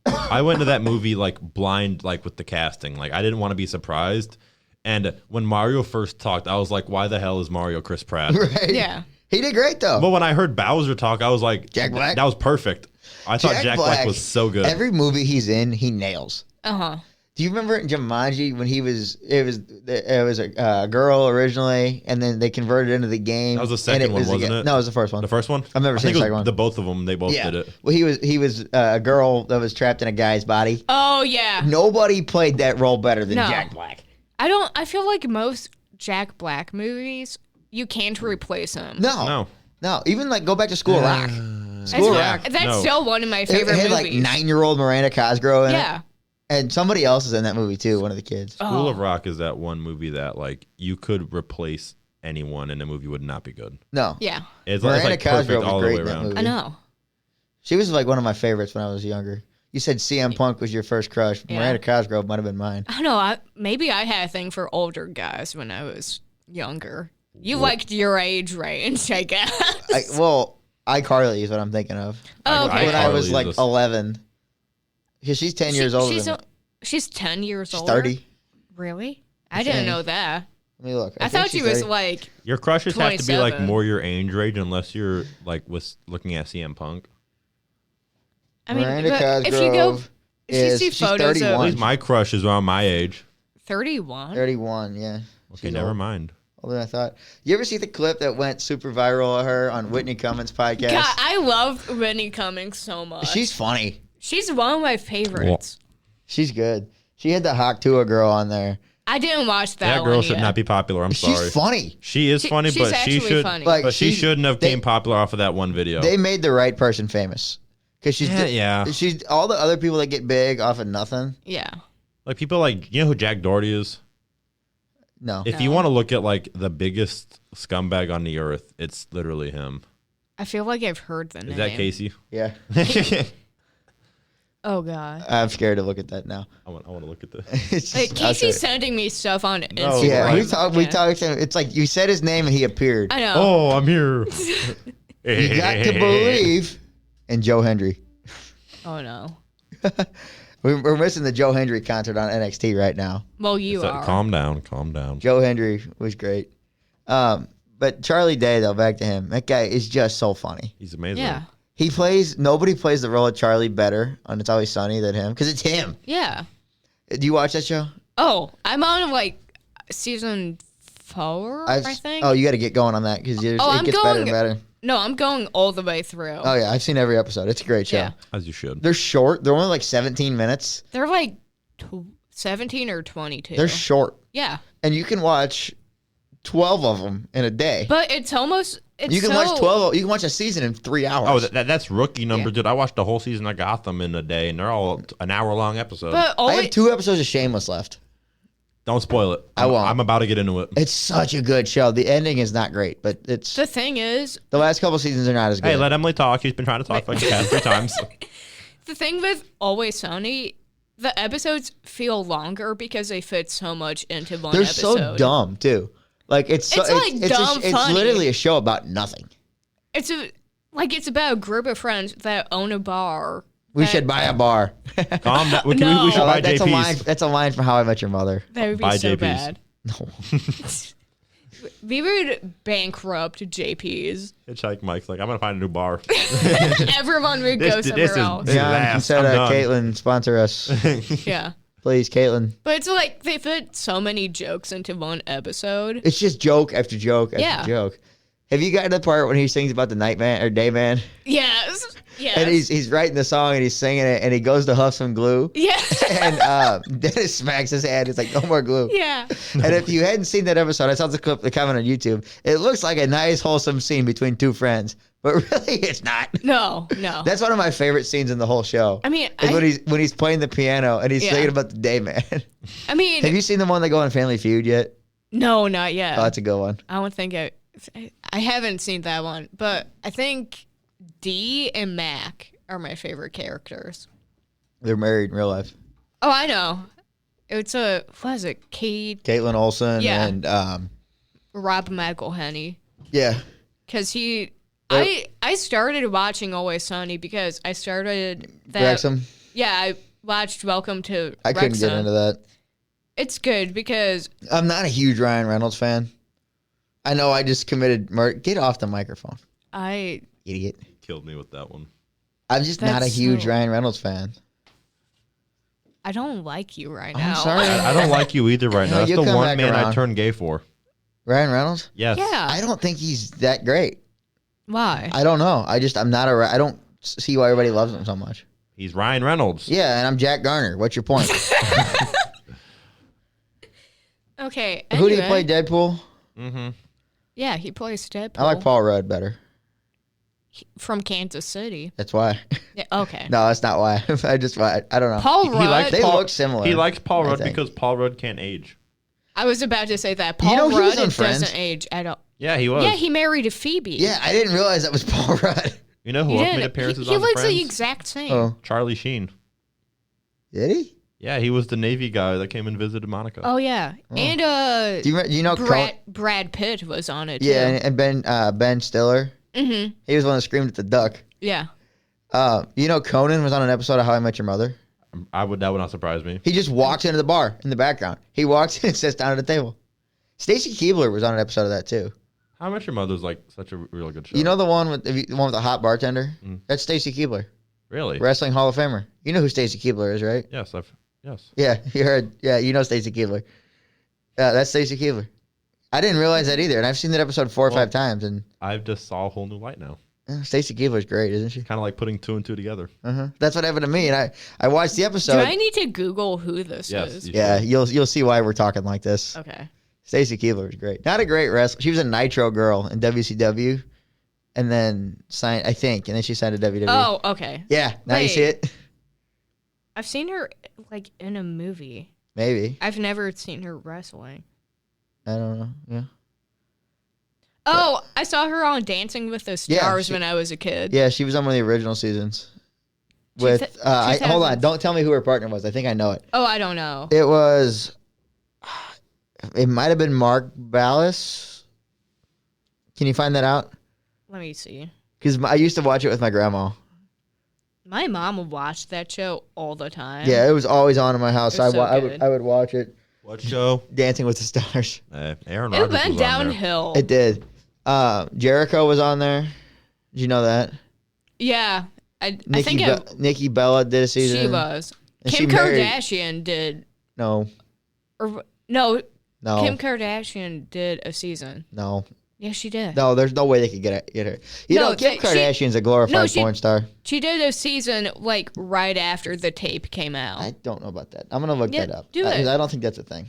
I went into that movie like blind, like with the casting. Like I didn't want to be surprised. And when Mario first talked, I was like, why the hell is Mario Chris Pratt? Right? Yeah. He did great, though. But when I heard Bowser talk, I was like, Jack Black? That was perfect. I thought Jack Black was so good. Every movie he's in, he nails. Uh-huh. Do you remember in Jumanji when it was a girl originally, and then they converted it into the game? That was the and second one, a wasn't guy- it? No, it was the first one. The first one? I've never I seen think the it was second one. The both of them, they both did it. Well, he was a girl that was trapped in a guy's body. Oh, yeah. Nobody played that role better than No. Jack Black. I feel like most Jack Black movies, you can't replace him. No. Even like go back to School of Rock. School of Rock. That's No. still one of my It favorite had like movies. 9-year-old Miranda Cosgrove in it. Yeah. And somebody else is in that movie too, one of the kids. School of Oh. Rock is that one movie that like you could replace anyone and the movie would not be good. No. Yeah. It's Miranda like Cosgrove perfect was all the great way in that around. movie. I know. She was like one of my favorites when I was younger. You said CM Punk was your first crush. Yeah. Miranda Cosgrove might have been mine. I don't know. Maybe I had a thing for older guys when I was younger. You liked your age range, I guess. iCarly is what I'm thinking of. Oh, okay. When I was iCarly's like this- 11. Because she's 10 years older than me. She's 10 years She's older. 30. Really? I didn't know that. Let me look. I think thought she she's was 30. like, Your crushes have to be like 27. more your age range unless you're like was looking at CM Punk. I mean, Miranda but Cosgrove if you go, if you is see she's photos 31. At of least my crush is around my age. 31. 31, yeah. Okay, She's never old. mind. Older than I thought. You ever see the clip that went super viral of her on Whitney Cummings' podcast? God, I love Whitney Cummings so much. She's funny. She's one of my favorites. She's good. She had the Hawk Tua girl on there. I didn't watch that That one girl should yet. not be popular. I'm sorry. She's funny. She is funny, she's but she actually should. funny. Like, But she she's- shouldn't have they- became popular off of that one video. They made the right person famous. Because she's Yeah. she's all the other people that get big off of nothing. Yeah. Like people like you know who Jack Doherty is. No. If you want to look at like the biggest scumbag on the earth, it's literally him. I feel like I've heard the name. Is that Casey? Yeah. Oh God. I'm scared to look at that now. I want to look at this. It's Like, just- I'll show Casey's you. sending me stuff on Instagram. Yeah, Right. we talked. It's like you said his name and he appeared. I know. Oh, I'm here. You got to believe in Joe Hendry. Oh no. We're missing the Joe Hendry concert on NXT right now. Well, you are. Calm down. Calm down. Joe Hendry was great. But Charlie Day, though, back to him. That guy is just so funny. He's amazing. Yeah. Nobody plays the role of Charlie better on It's Always Sunny than him because it's him. Yeah. Do you watch that show? Oh, I'm on like season 4, I think. Oh, you got to get going on that because it I'm gets better and going- better. No, I'm going all the way through. Oh, yeah. I've seen every episode. It's a great show. Yeah. As you should. They're short. They're only like 17 minutes. They're like 17 or 22. They're short. Yeah. And you can watch 12 of them in a day. But it's almost. It's You can so, watch 12. You can watch a season in 3 hours. Oh, that's rookie number, Yeah. dude. I watched the whole season of Gotham in a day, and they're all an hour-long episode. But I always. have 2 episodes of Shameless left. Don't spoil it. I won't. I'm about to get into it. It's such a good show. The ending is not great, but it's The thing is, the last couple seasons are not as good. Hey, let Emily talk. She's been trying to talk for like the past 3 times. the thing with Always Sunny, the episodes feel longer because they fit so much into one They're episode. so dumb too. Like it's so, It's like dumb it's funny. literally a show about nothing. It's about a group of friends that own a bar. We that- should buy a bar. Calm down. We No. should buy that's a line. JP's. That's a line from How I Met Your Mother. That would be Buy so JP's. bad. No. We would bankrupt JP's. Hitchhike Mike's like, I'm going to find a new bar. Everyone would This- go this somewhere is- else. this is Yeah, ass. consider I'm done. Caitlin sponsor us, Yeah. please, Caitlin. But it's like they fit so many jokes into one episode. It's just joke after joke after Yeah. joke. Have you gotten to the part when he sings about the night man or day man? Yes. Yes. And he's writing the song and he's singing it and he goes to huff some glue. Yes. And Dennis smacks his hand. It's like, no more glue. Yeah. And if you hadn't seen that episode, I saw the clip, the comment on YouTube. It looks like a nice, wholesome scene between 2 friends, but really, it's not. No. That's one of my favorite scenes in the whole show. I mean, is when he's playing the piano and he's Yeah. singing about the day man. I mean, Have you seen the one that go on Family Feud yet? no, not yet. Oh, that's a good one. I don't think I haven't seen that one, but I think Dee and Mac are my favorite characters. They're married in real life. Oh, I know. It's what is it? Kate, Caitlin Olsen Yeah. and Rob McElhenney. yeah. Because Yep. I started watching Always Sunny because I started that. Wrexham. Yeah, I watched Welcome to I couldn't Wrexham. get into that. It's good because I'm not a huge Ryan Reynolds fan. I know I just committed murder. Get off the microphone, I idiot. Killed me with that one. I'm just not a That's huge so- Ryan Reynolds fan. don't like you right I'm now. sorry. I don't like you either right now. No, That's you'll the come one back man I around. turned gay for. Ryan Reynolds? Yes. Yeah. I don't think he's that great. Why? I don't know. I'm not I don't see why everybody loves him so much. He's Ryan Reynolds. Yeah, and I'm Jack Garner. What's your point? Okay. Who do you anyway. play, Deadpool? Mm-hmm. Yeah, he plays Deadpool. I like Paul Rudd better. From Kansas City. That's why. Yeah, okay. No, that's not why. I don't know. Paul Rudd. He likes They Paul, look similar. He likes Paul I Rudd think. because Paul Rudd can't age. I was about to say that Paul know he was Rudd on Friends? doesn't age at all. Yeah, he was. Yeah, he married a Phoebe. Yeah, I didn't realize that was Paul Rudd. You know who He else did. made appearances He on looks Friends? the exact same. Oh, Charlie Sheen. did he? Yeah, he was the Navy guy that came and visited Monica. Oh yeah, and Do you know Brad Pitt was on it. Yeah, and Ben Stiller. Mm-hmm. He was the one that screamed at the duck. Yeah. You know Conan was on an episode of How I Met Your Mother. That would not surprise me. He just walks into the bar in the background. He walks in and sits down at the table. Stacy Keibler was on an episode of that too. How Much Your Mother's like such a really good show. You know the one with the hot bartender? That's Stacy Keibler, Really? Wrestling Hall of Famer. You know who Stacy Keibler is, right? Yes, yes. Yeah, you heard. Yeah, you know Stacy Keibler. That's Stacy Keibler. I didn't realize that either, and I've seen that episode 4 or 5 times. And I've just saw a whole new light now. Stacy Keibler's great, isn't she? Kind of like putting 2 and 2 together. That's what happened to me, and I watched the Do episode. I need to Google who this Yes. is? Yeah, you'll see why we're talking like this. Okay. Stacy Keibler was great. Not a great wrestler. She was a Nitro girl in WCW, and then signed, I think, and then she signed to WWE. Oh, okay. Yeah, now you see Wait. it. I've seen her like in a movie. Maybe. I've never seen her wrestling. I don't know. Yeah. Oh, I saw her on Dancing with the Yeah, Stars she- when I was a kid. Yeah, she was on one of the original seasons. with hold on, 2000. don't tell me who her partner was. I think I know it. Oh, I don't know. It was. It might have been Mark Ballas. Can you find that out? Let me see. Because I used to watch it with my grandma. My mom would watch that show all the time. Yeah, it was always on in my house. It So was so I good. would watch it. What show? Dancing with the Stars. Aaron It Rodgers went was on there. downhill. It did. Jericho was on there. Did you know that? Yeah. I think Nikki Bella did a season. she was. And Kim she married- Kardashian did. No, No, no, Kim Kardashian did a season. no, Yeah, she did. no. There's no way they could get her. You No, know, Kim she- Kardashian's a glorified she- porn star. She did a season like right after the tape came out. I don't know about that. I'm gonna look Yeah, that up. do it. I don't think that's a thing.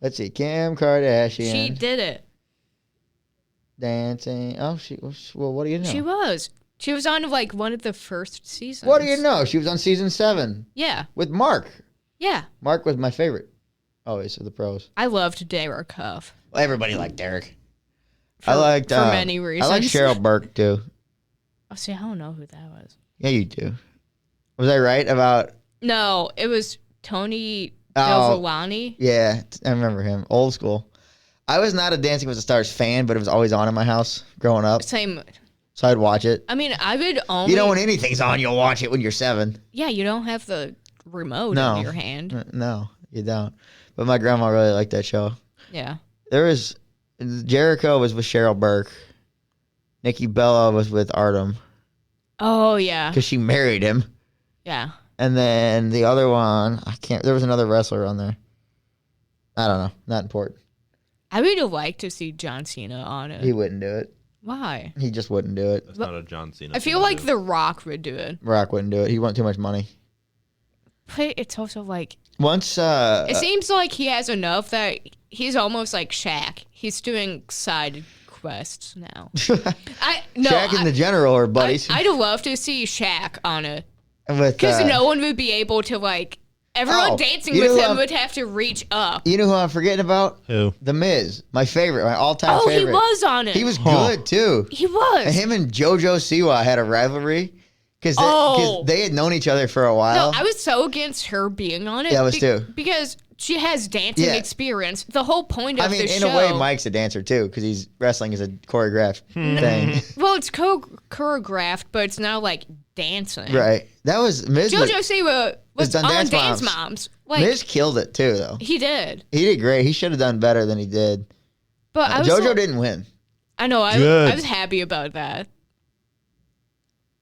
Let's see. Kim Kardashian She did it. dancing. Oh, well, what do you know? She was. She was on like one of the first seasons. What do you know? She was on season 7 Yeah. with Mark. Yeah. Mark was my favorite. Always of the pros. I loved Derek Huff. Well, everybody liked Derek. For, I liked for many reasons. I like Cheryl Burke too. Oh, see, I don't know who that was. Yeah, you do. Was I right about? No, it was Tony Oh. Dovolani. Yeah, I remember him. Old school. I was not a Dancing with the Stars fan, but it was always on in my house growing up, Same. so I'd watch it. I mean, I would only. You know, when anything's on, you'll watch it when you're 7. Yeah, you don't have the remote No. in your hand. No, you don't. But my grandma really liked that show. Yeah. There was Jericho was with Cheryl Burke. Nikki Bella was with Artem Oh yeah. because she married him. Yeah. And then the other one, I can't. There was another wrestler on there. I don't know. Not important. I would have liked to see John Cena on it. He wouldn't do it. Why? He just wouldn't do it. That's not a John Cena. I feel thing to like do. The Rock would do it. Rock wouldn't do it. He want too much money. But it's also like Once, it seems like he has enough that he's almost like Shaq. He's doing side quests now. Shaq and the General are buddies. I'd love to see Shaq on it with because no one would be able to like. Everyone Oh, dancing you with know him what? would have to reach up. You know who I'm forgetting about? Who? The Miz, my favorite, my all-time Oh, favorite. he was on it. He was good too. He was. And him and JoJo Siwa had a rivalry because Oh. they had known each other for a while. No, I was so against her being on it. Yeah, I was too. Because she has dancing Yeah. experience. The whole point of I mean, the in show. a way, Mike's a dancer too because he's wrestling is a choreographed thing. Well, it's choreographed, but it's not like dancing. Right. That was Miz. JoJo Siwa was done on Dance Dance Moms. Moms. Like Miz killed it too, though. he did, He did great. He should have done better than he did. but I was. JoJo didn't win. I know. I Good. was happy about that.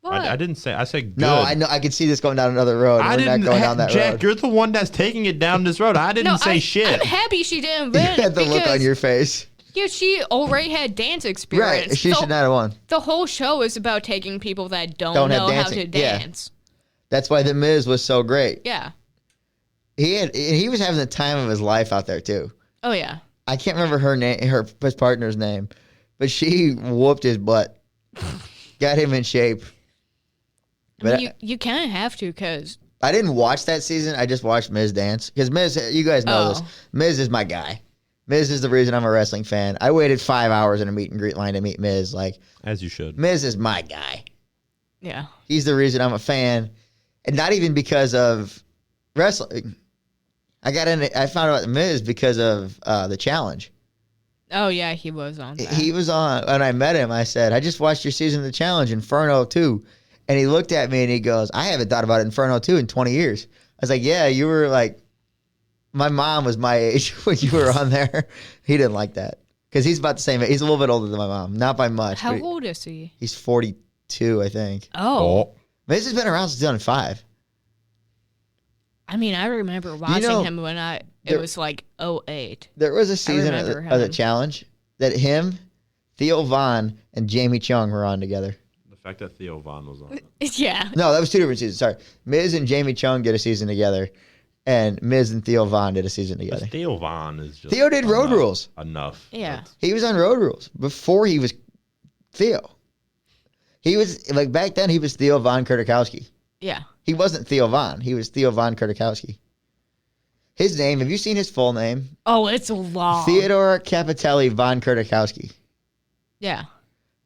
What? I didn't say. I said good. No, I know. I could see this going down another road. I We're didn't. not going down that Jack, road. you're the one that's taking it down this road. I didn't say shit. I'm happy she didn't You win. had the look on because, your face. Yeah, she already had dance experience. Right. She should not have won. The whole show is about taking people that don't Don't have know how to dancing. Yeah. dance. That's why The Miz was so great. Yeah. He was having the time of his life out there too. Oh yeah. I can't remember his partner's name, but she whooped his butt, got him in shape. But I mean, you kind of have to because I didn't watch that season. I just watched Miz dance because Miz. You guys know this. Oh. Miz is my guy. Miz is the reason I'm a wrestling fan. I waited 5 hours in a meet and greet line to meet Miz. Like As you should. Miz is my guy. yeah. He's the reason I'm a fan, and not even because of wrestling. I found out Miz because of the challenge. Oh yeah, he was on that. He was on when I met him. I said, "I just watched your season of the challenge, Inferno 2," and he looked at me and he goes, "I haven't thought about Inferno 2 in 20 years." I was like, "Yeah, you were like, my mom was my age when you were on there." He didn't like that because he's about the same age. He's a little bit older than my mom, not by much. How but old is he? He's 42, I think. Oh. Miz has been around since 2005. I mean, I remember watching know, him when it there- was like 08. There was a season of remember the him. challenge that him, Theo Von, and Jamie Chung were on together. The fact that Theo Von was on it. Yeah. No, that was 2 different seasons. Sorry. Miz and Jamie Chung did a season together, and Miz and Theo Von did a season together. Theo Von is just. Theo did Road enough- Rules. Enough. Yeah. That's- He was on Road Rules before he was Theo. He was, like, back then, he was Theo Von Kurtikowski. Yeah. He wasn't Theo Von. He was Theo Von Kurtikowski. His name, have you seen his full name? Oh, it's long. Theodore Capitelli Von Kurtikowski. Yeah.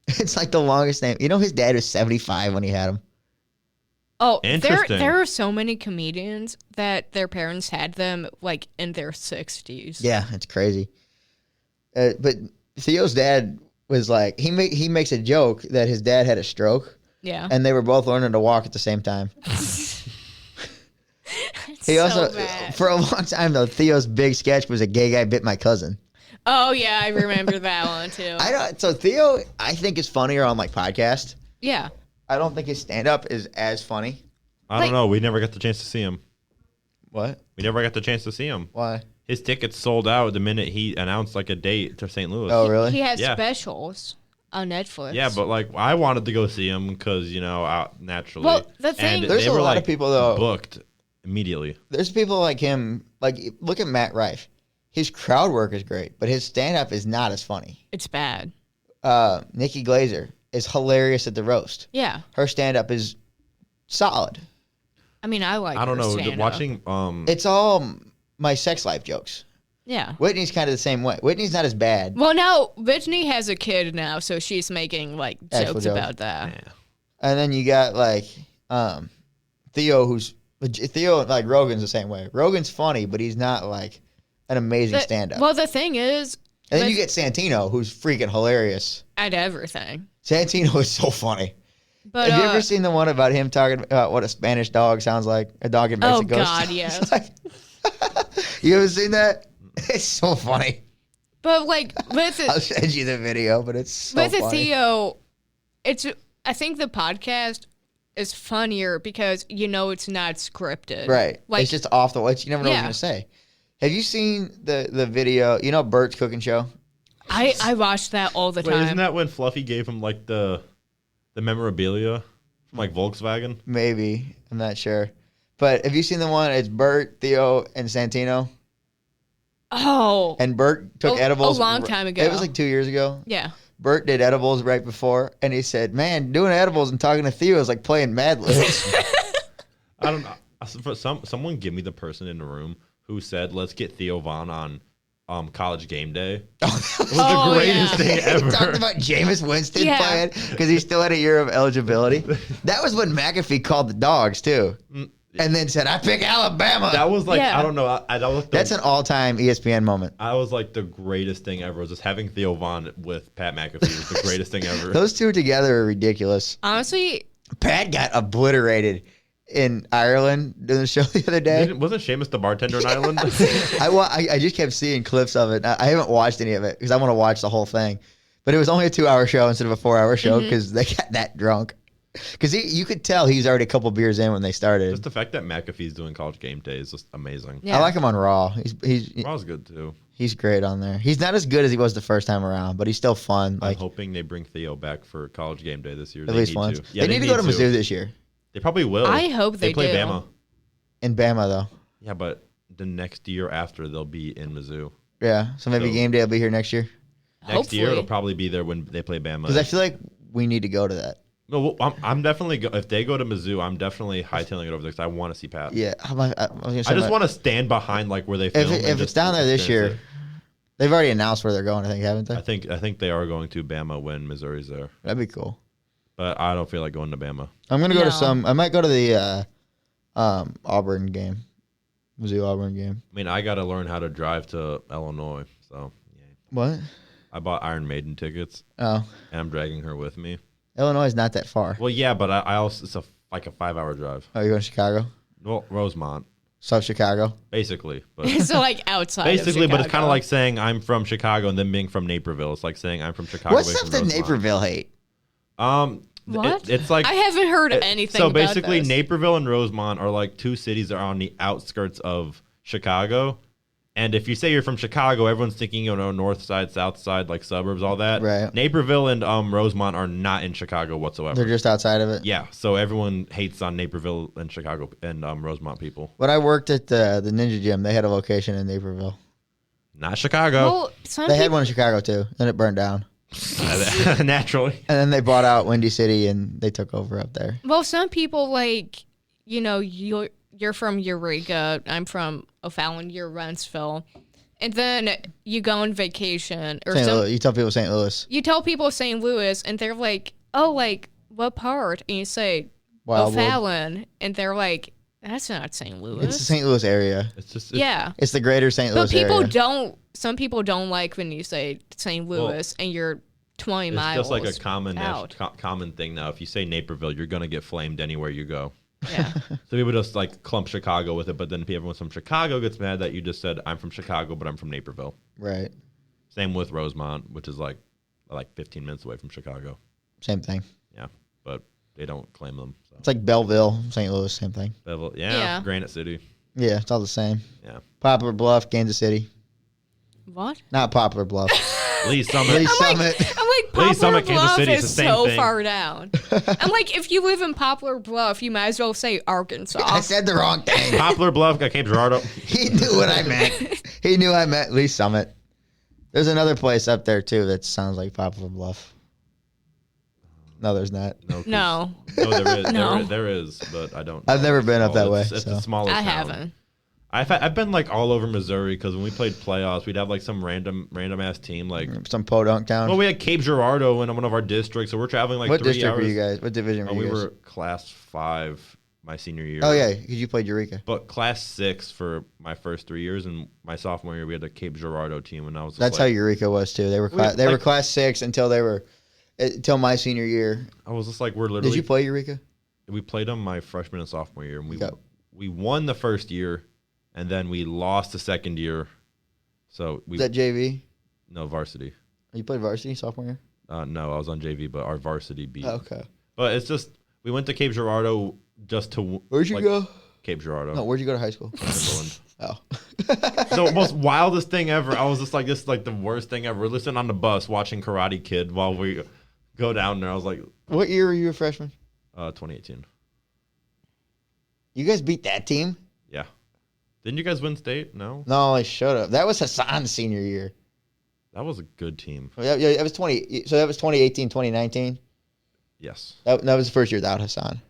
It's like the longest name. You know, his dad was 75 when he had him. Oh, Interesting. there are so many comedians that their parents had them like in their 60s. Yeah, it's crazy. But Theo's dad was like, he makes a joke that his dad had a stroke, Yeah. and they were both learning to walk at the same time. He so also, bad. for a long time though, Theo's big sketch was a gay guy bit my cousin. Oh yeah, I remember that one too. So Theo, I think is funnier on like podcast. Yeah. I don't think his stand up is as funny. I don't know. We never got the chance to see him. What? We never got the chance to see him. Why? His tickets sold out the minute he announced like a date to St. Louis. Oh, really? He has Yeah. specials on Netflix. Yeah, but like I wanted to go see him because naturally. Well, the thing- and There's they a were, lot like, of people, though. booked immediately. There's people like him. Like, look at Matt Rife. His crowd work is great, but his stand up is not as funny. It's bad. Nikki Glazer is hilarious at the roast. Yeah. Her stand up is solid. I mean, I like I don't her know. stand-up. Watching It's all my sex life jokes. Yeah. Whitney's kind of the same way. Whitney's not as bad. Well, now Whitney has a kid now, so she's making like Actual jokes jokes. about that. yeah. And then you got like Theo, Theo, like Rogan's the same way. Rogan's funny, but he's not like an amazing stand up. Well, the thing is, And then you get Santino, who's freaking hilarious. at everything. Santino is so funny. But Have you ever seen the one about him talking about what a Spanish dog sounds like? A dog in Mexico. God, yes. You ever seen that? It's so funny. but like with I'll send you the video, but it's so with funny. Theo, I think the podcast is funnier because it's not scripted. Right. Like, it's just off the wall. You never know what Yeah. you're going to say. Have you seen the video? You know Bert's cooking show? I watch that all the Wait, time. isn't that when Fluffy gave him like the memorabilia from like Volkswagen? Maybe. I'm not sure. But have you seen the one? It's Bert, Theo, and Santino. Oh. And Bert took edibles. A long time ago. It was like 2 years ago. Yeah. Bert did edibles right before, and he said, "Man, doing edibles and talking to Theo is like playing Mad Libs." I don't know. Someone give me the person in the room who said, "Let's get Theo Vaughn on College Game Day." It was Oh, the greatest yeah. thing ever. He talked about Jameis Winston Yeah. playing because he still had a year of eligibility. That was when McAfee called the dogs too, and then said, "I pick Alabama." That was like Yeah. I don't know. That was That's an all-time ESPN moment. I was like the greatest thing ever. Was just having Theo Vaughn with Pat McAfee was the greatest thing ever. Those two together are ridiculous. Honestly, Pat got obliterated in Ireland doing the show the other day. Wasn't Seamus the bartender in Ireland? I just kept seeing clips of it. I haven't watched any of it because I want to watch the whole thing. But it was only a 2-hour show instead of a 4-hour show because they got that drunk. Because you could tell he was already a couple beers in when they started. Just the fact that McAfee's doing College Game Day is just amazing. yeah. I like him on Raw. Raw's good too. He's great on there. He's not as good as he was the first time around, but he's still fun. I'm Like hoping they bring Theo back for College Game Day this year. at least once. They need to go to Mizzou this year. They probably will. I hope they play do. Bama. In Bama though. Yeah, but the next year after they'll be in Mizzou. Yeah. So maybe So- game day will be here next year. Next year Hopefully. it'll probably be there when they play Bama. Because I feel like we need to go to that. No, I'm definitely if they go to Mizzou, I'm definitely hightailing it over there because I want to see Pat. Yeah. I was gonna say I just want to stand behind like where they film. if and it's just down there this experience year, they've already announced where they're going. I think, haven't they? it. I think they are going to Bama when Missouri's there, That'd be cool. but I don't feel like going to Bama. I'm gonna go to No. some. I might go to the Auburn game, Mizzou Auburn game. I mean, I got to learn how to drive to Illinois, so yeah. What? I bought Iron Maiden tickets Oh, and I'm dragging her with me. Illinois is not that far. Well, yeah, but I also it's like a 5-hour drive. Oh, you're going to Chicago? Well, Rosemont, South Chicago? basically, but so like outside. basically, of but it's kind Chicago. of like saying I'm from Chicago and then being from Naperville. It's like saying I'm from Chicago. What's away up from the Rosemont. Naperville hate? What? It's like I haven't heard anything. So about basically, this. Naperville and Rosemont are like two cities that are on the outskirts of Chicago. And if you say you're from Chicago, everyone's thinking, north side, south side, like suburbs, all that. Right. Naperville and Rosemont are not in Chicago whatsoever. They're just outside of it? Yeah, so everyone hates on Naperville and Chicago and Rosemont people. When I worked at the Ninja Gym, they had a location in Naperville. Not Chicago. Well, some They people, had one in Chicago too, then it burned down. Naturally. And then they bought out Windy City and they took over up there. Well, some people like you're from Eureka. I'm from O'Fallon. You're Rentsville, and then you go on vacation or St. some. Louis. You tell people St. Louis. You tell people St. Louis, and they're like, "Oh, like what part?" And you say Wildwood. O'Fallon, and they're like, that's not St. Louis. It's the St. Louis area. It's just yeah. It's the greater St. But Louis area. some people don't like when you say St. Louis and you're 20 It's miles just like a common out. common thing now. If you say Naperville, you're gonna get flamed anywhere you go. Yeah. So people just like clump Chicago with it, but then everyone from Chicago gets mad that you just said I'm from Chicago, but I'm from Naperville. Right. Same with Rosemont, which is like 15 minutes away from Chicago. Same thing. Yeah, but they don't claim them. So. It's like Belleville, St. Louis, same thing. Bevel, Yeah. Granite City. Yeah, it's all the same. Yeah. Poplar Bluff, Kansas City. What? Not Poplar Bluff. Lee Summit. Lee Summit. I'm like, Lee Poplar Summit, Kansas Bluff City, it's is the same so thing. far down. I'm like, if you live in Poplar Bluff, you might as well say Arkansas. I said the wrong thing. Poplar Bluff got Cape Girardeau. He knew what I meant. He knew I meant Lee Summit. There's another place up there, too, that sounds like Poplar Bluff. No, there's not. No. There is. No. There is, but I don't. I've never been up that way. It's so. a smaller I town. haven't. I've been like all over Missouri because when we played playoffs, we'd have like some random ass team like. Some podunk town. Well, we had Cape Girardeau in one of our districts, so we're traveling like what 3 district hours. were you guys? What division were Oh, you we guys? were class 5 my senior year. Oh, yeah, because you played Eureka. But class 6 for my first 3 years, and my sophomore year we had a Cape Girardeau team, and I was. Just That's like, how Eureka was, too. They were were class 6 until my senior year. I was just like, we're literally. Did you play Eureka? We played them my freshman and sophomore year, and Yeah. we won the first year, and then we lost the second year. So we Was that JV? no varsity. You played varsity sophomore year? No, I was on JV, but our varsity beat. Oh, okay. But it's just we went to Cape Girardeau just to. Where'd you go? Cape Girardeau. No, where'd you go to high school? Timberland. Oh. The most wildest thing ever. I was just like, this is like the worst thing ever. We're listening on the bus watching Karate Kid while we go down there. I was like, What year were you a freshman? 2018. You guys beat that team? Yeah. Didn't you guys win state? No. No, I showed up. That was Hassan's senior year. That was a good team. Yeah, it was 20. So that was 2018, 2019. Yes. That was the first year without Hassan.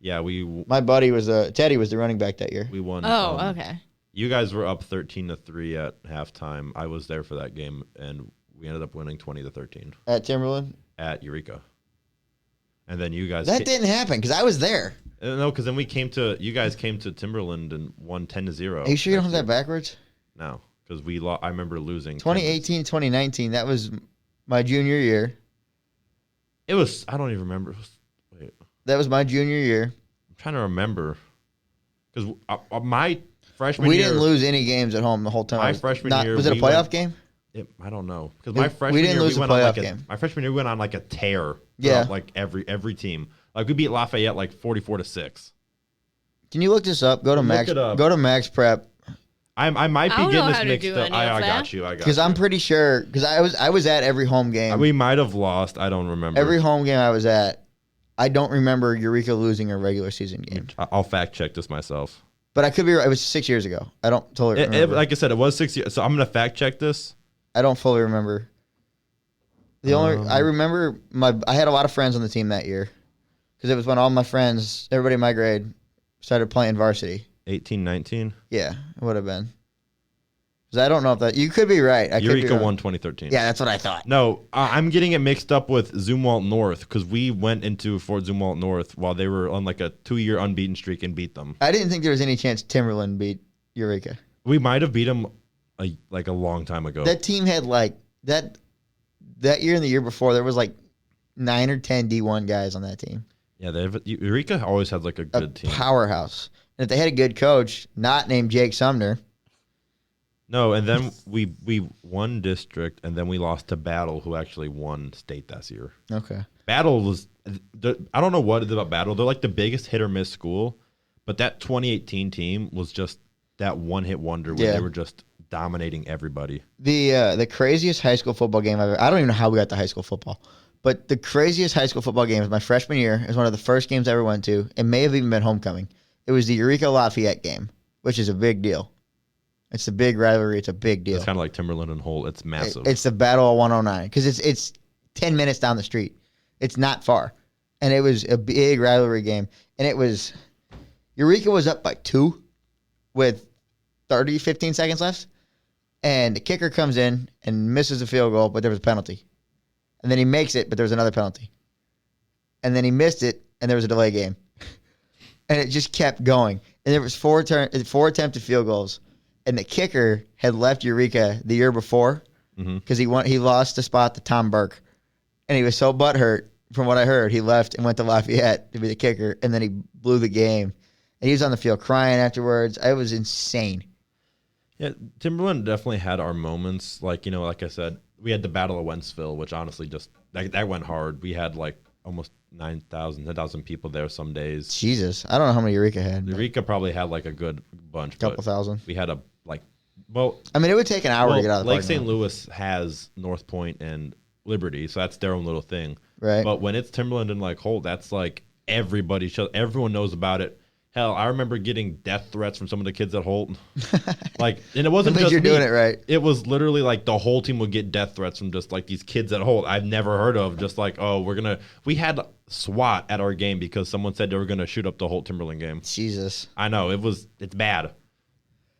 Yeah, we My buddy was Teddy was the running back that year. won. Oh, okay. You guys were up 13-3 at halftime. I was there for that game, and we ended up winning 20-13 At Timberland. at Eureka. And then you guys That didn't happen because I was there. no, because then you guys came to Timberland and won 10-0. Are you sure you don't have that backwards? No, because I remember losing 2018, 2019. That was my junior year. It was. I don't even remember. Wait, That was my junior year. I'm trying to remember because my freshman We year didn't lose any games at home the whole time. My freshman year, Was it a we playoff went- game? I don't know because my freshman we didn't year lose we a went on playoff like game. my freshman year we went on like a tear. Yeah. Like every team. Like we beat Lafayette like 44-6. Can you look this up? Go to Look Max. it up. Go to Max Prep I might I be don't know getting how this to mixed do up. any I of got you. I got because you. I'm pretty sure because I was at every home game. We might have lost. I don't remember. Every home game I was at, I don't remember Eureka losing a regular season game. I'll fact check this myself. But I could be right. It was 6 years ago. I don't totally remember. Like I said, it was 6 years. So I'm gonna fact check this. I don't fully remember. The only I remember I had a lot of friends on the team that year because it was when all my friends, everybody in my grade, started playing varsity. 18-19. Yeah, it would have been. Because I don't know if that you could be right. I could be Eureka wrong. won 2013. Yeah, that's what I thought. No, I'm getting it mixed up with Zumwalt North because we went into Fort Zumwalt North while they were on like a 2-year unbeaten streak and beat them. I didn't think there was any chance Timberland beat Eureka. We might have beat them like a long time ago. That team had like that year and the year before there was like 9 or 10 D1 guys on that team. Yeah, Eureka always had like a good team. Powerhouse. And if they had a good coach, not named Jake Sumner. No, and then we won district, and then we lost to Battle, who actually won state that year. Okay. Battle was, I don't know what it is about Battle. They're like the biggest hit or miss school, but that 2018 team was just that one hit wonder where they were just dominating everybody. The craziest high school football game I don't even know how we got to high school football, but the craziest high school football game was my freshman year. It was one of the first games I ever went to. It may have even been homecoming. It was the Eureka Lafayette game, which is a big deal. It's a big rivalry. It's a big deal. It's kind of like Timberland and Holt. It's massive. It's the Battle of 109 because it's 10 minutes down the street. It's not far, and it was a big rivalry game. And it was Eureka was up by 2 with 15 seconds left, and the kicker comes in and misses the field goal, but there was a penalty, and then he makes it, but there was another penalty, and then he missed it, and there was a delay game. and it just kept going. And there was four attempted field goals, and the kicker had left Eureka the year before because he lost the spot to Tom Burke, and he was so butthurt. From what I heard, he left and went to Lafayette to be the kicker, and then he blew the game. And he was on the field crying afterwards. It was insane. Yeah, Timberland definitely had our moments. Like, like I said, we had the Battle of Wentzville, which honestly just that went hard. We had like almost 9,000, 10,000 people there some days. Jesus, I don't know how many Eureka had. Eureka probably had like a good bunch. Couple thousand. We had it would take an hour to get out of the Lake parking St. lot. Louis has North Point and Liberty, so that's their own little thing. Right. But when it's Timberland and like Holt, that's like everyone knows about it. Hell, I remember getting death threats from some of the kids at Holt. And it wasn't just you're me. doing it right. It was literally like the whole team would get death threats from just like these kids at Holt I've never heard of. Just like, we had SWAT at our game because someone said they were gonna shoot up the Holt Timberland game. Jesus. I know it's bad.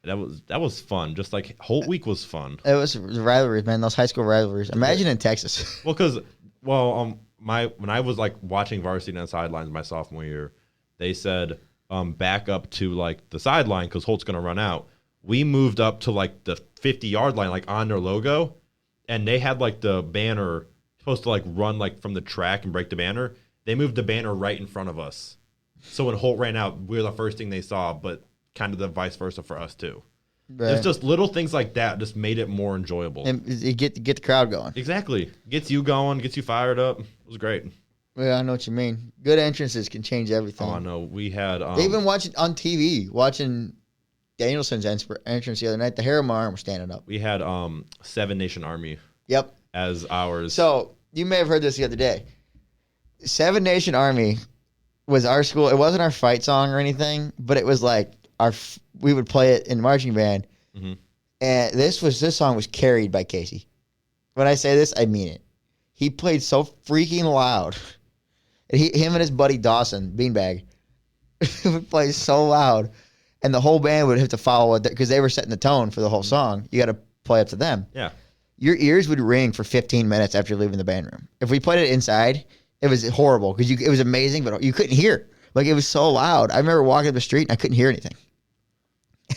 That was fun. Just like Holt Week was fun. It was rivalries, man. Those high school rivalries. Imagine in Texas. When I was like watching varsity on the sidelines my sophomore year, they said back up to like the sideline because Holt's gonna run out. We moved up to like the 50-yard line, like on their logo, and they had like the banner supposed to like run like from the track and break the banner. They moved the banner right in front of us, so when Holt ran out, we were the first thing they saw, but kind of the vice versa for us too. Right. It's just little things like that just made it more enjoyable. And you get the crowd going. Exactly. Gets you going, gets you fired up. It was great. Yeah, I know what you mean. Good entrances can change everything. Oh, no. We had... Even watching on TV, watching Danielson's entrance the other night, the hair on my arm was standing up. We had Seven Nation Army. Yep. As ours. So, you may have heard this the other day. Seven Nation Army was our school. It wasn't our fight song or anything, but it was like we would play it in marching band. Mm-hmm. And this song was carried by Casey. When I say this, I mean it. He played so freaking loud. And him and his buddy Dawson, Beanbag, would play so loud. And the whole band would have to follow it because they were setting the tone for the whole song. You got to play up to them. Yeah. Your ears would ring for 15 minutes after leaving the band room. If we played it inside, it was horrible because it was amazing, but you couldn't hear. Like, it was so loud. I remember walking up the street and I couldn't hear anything.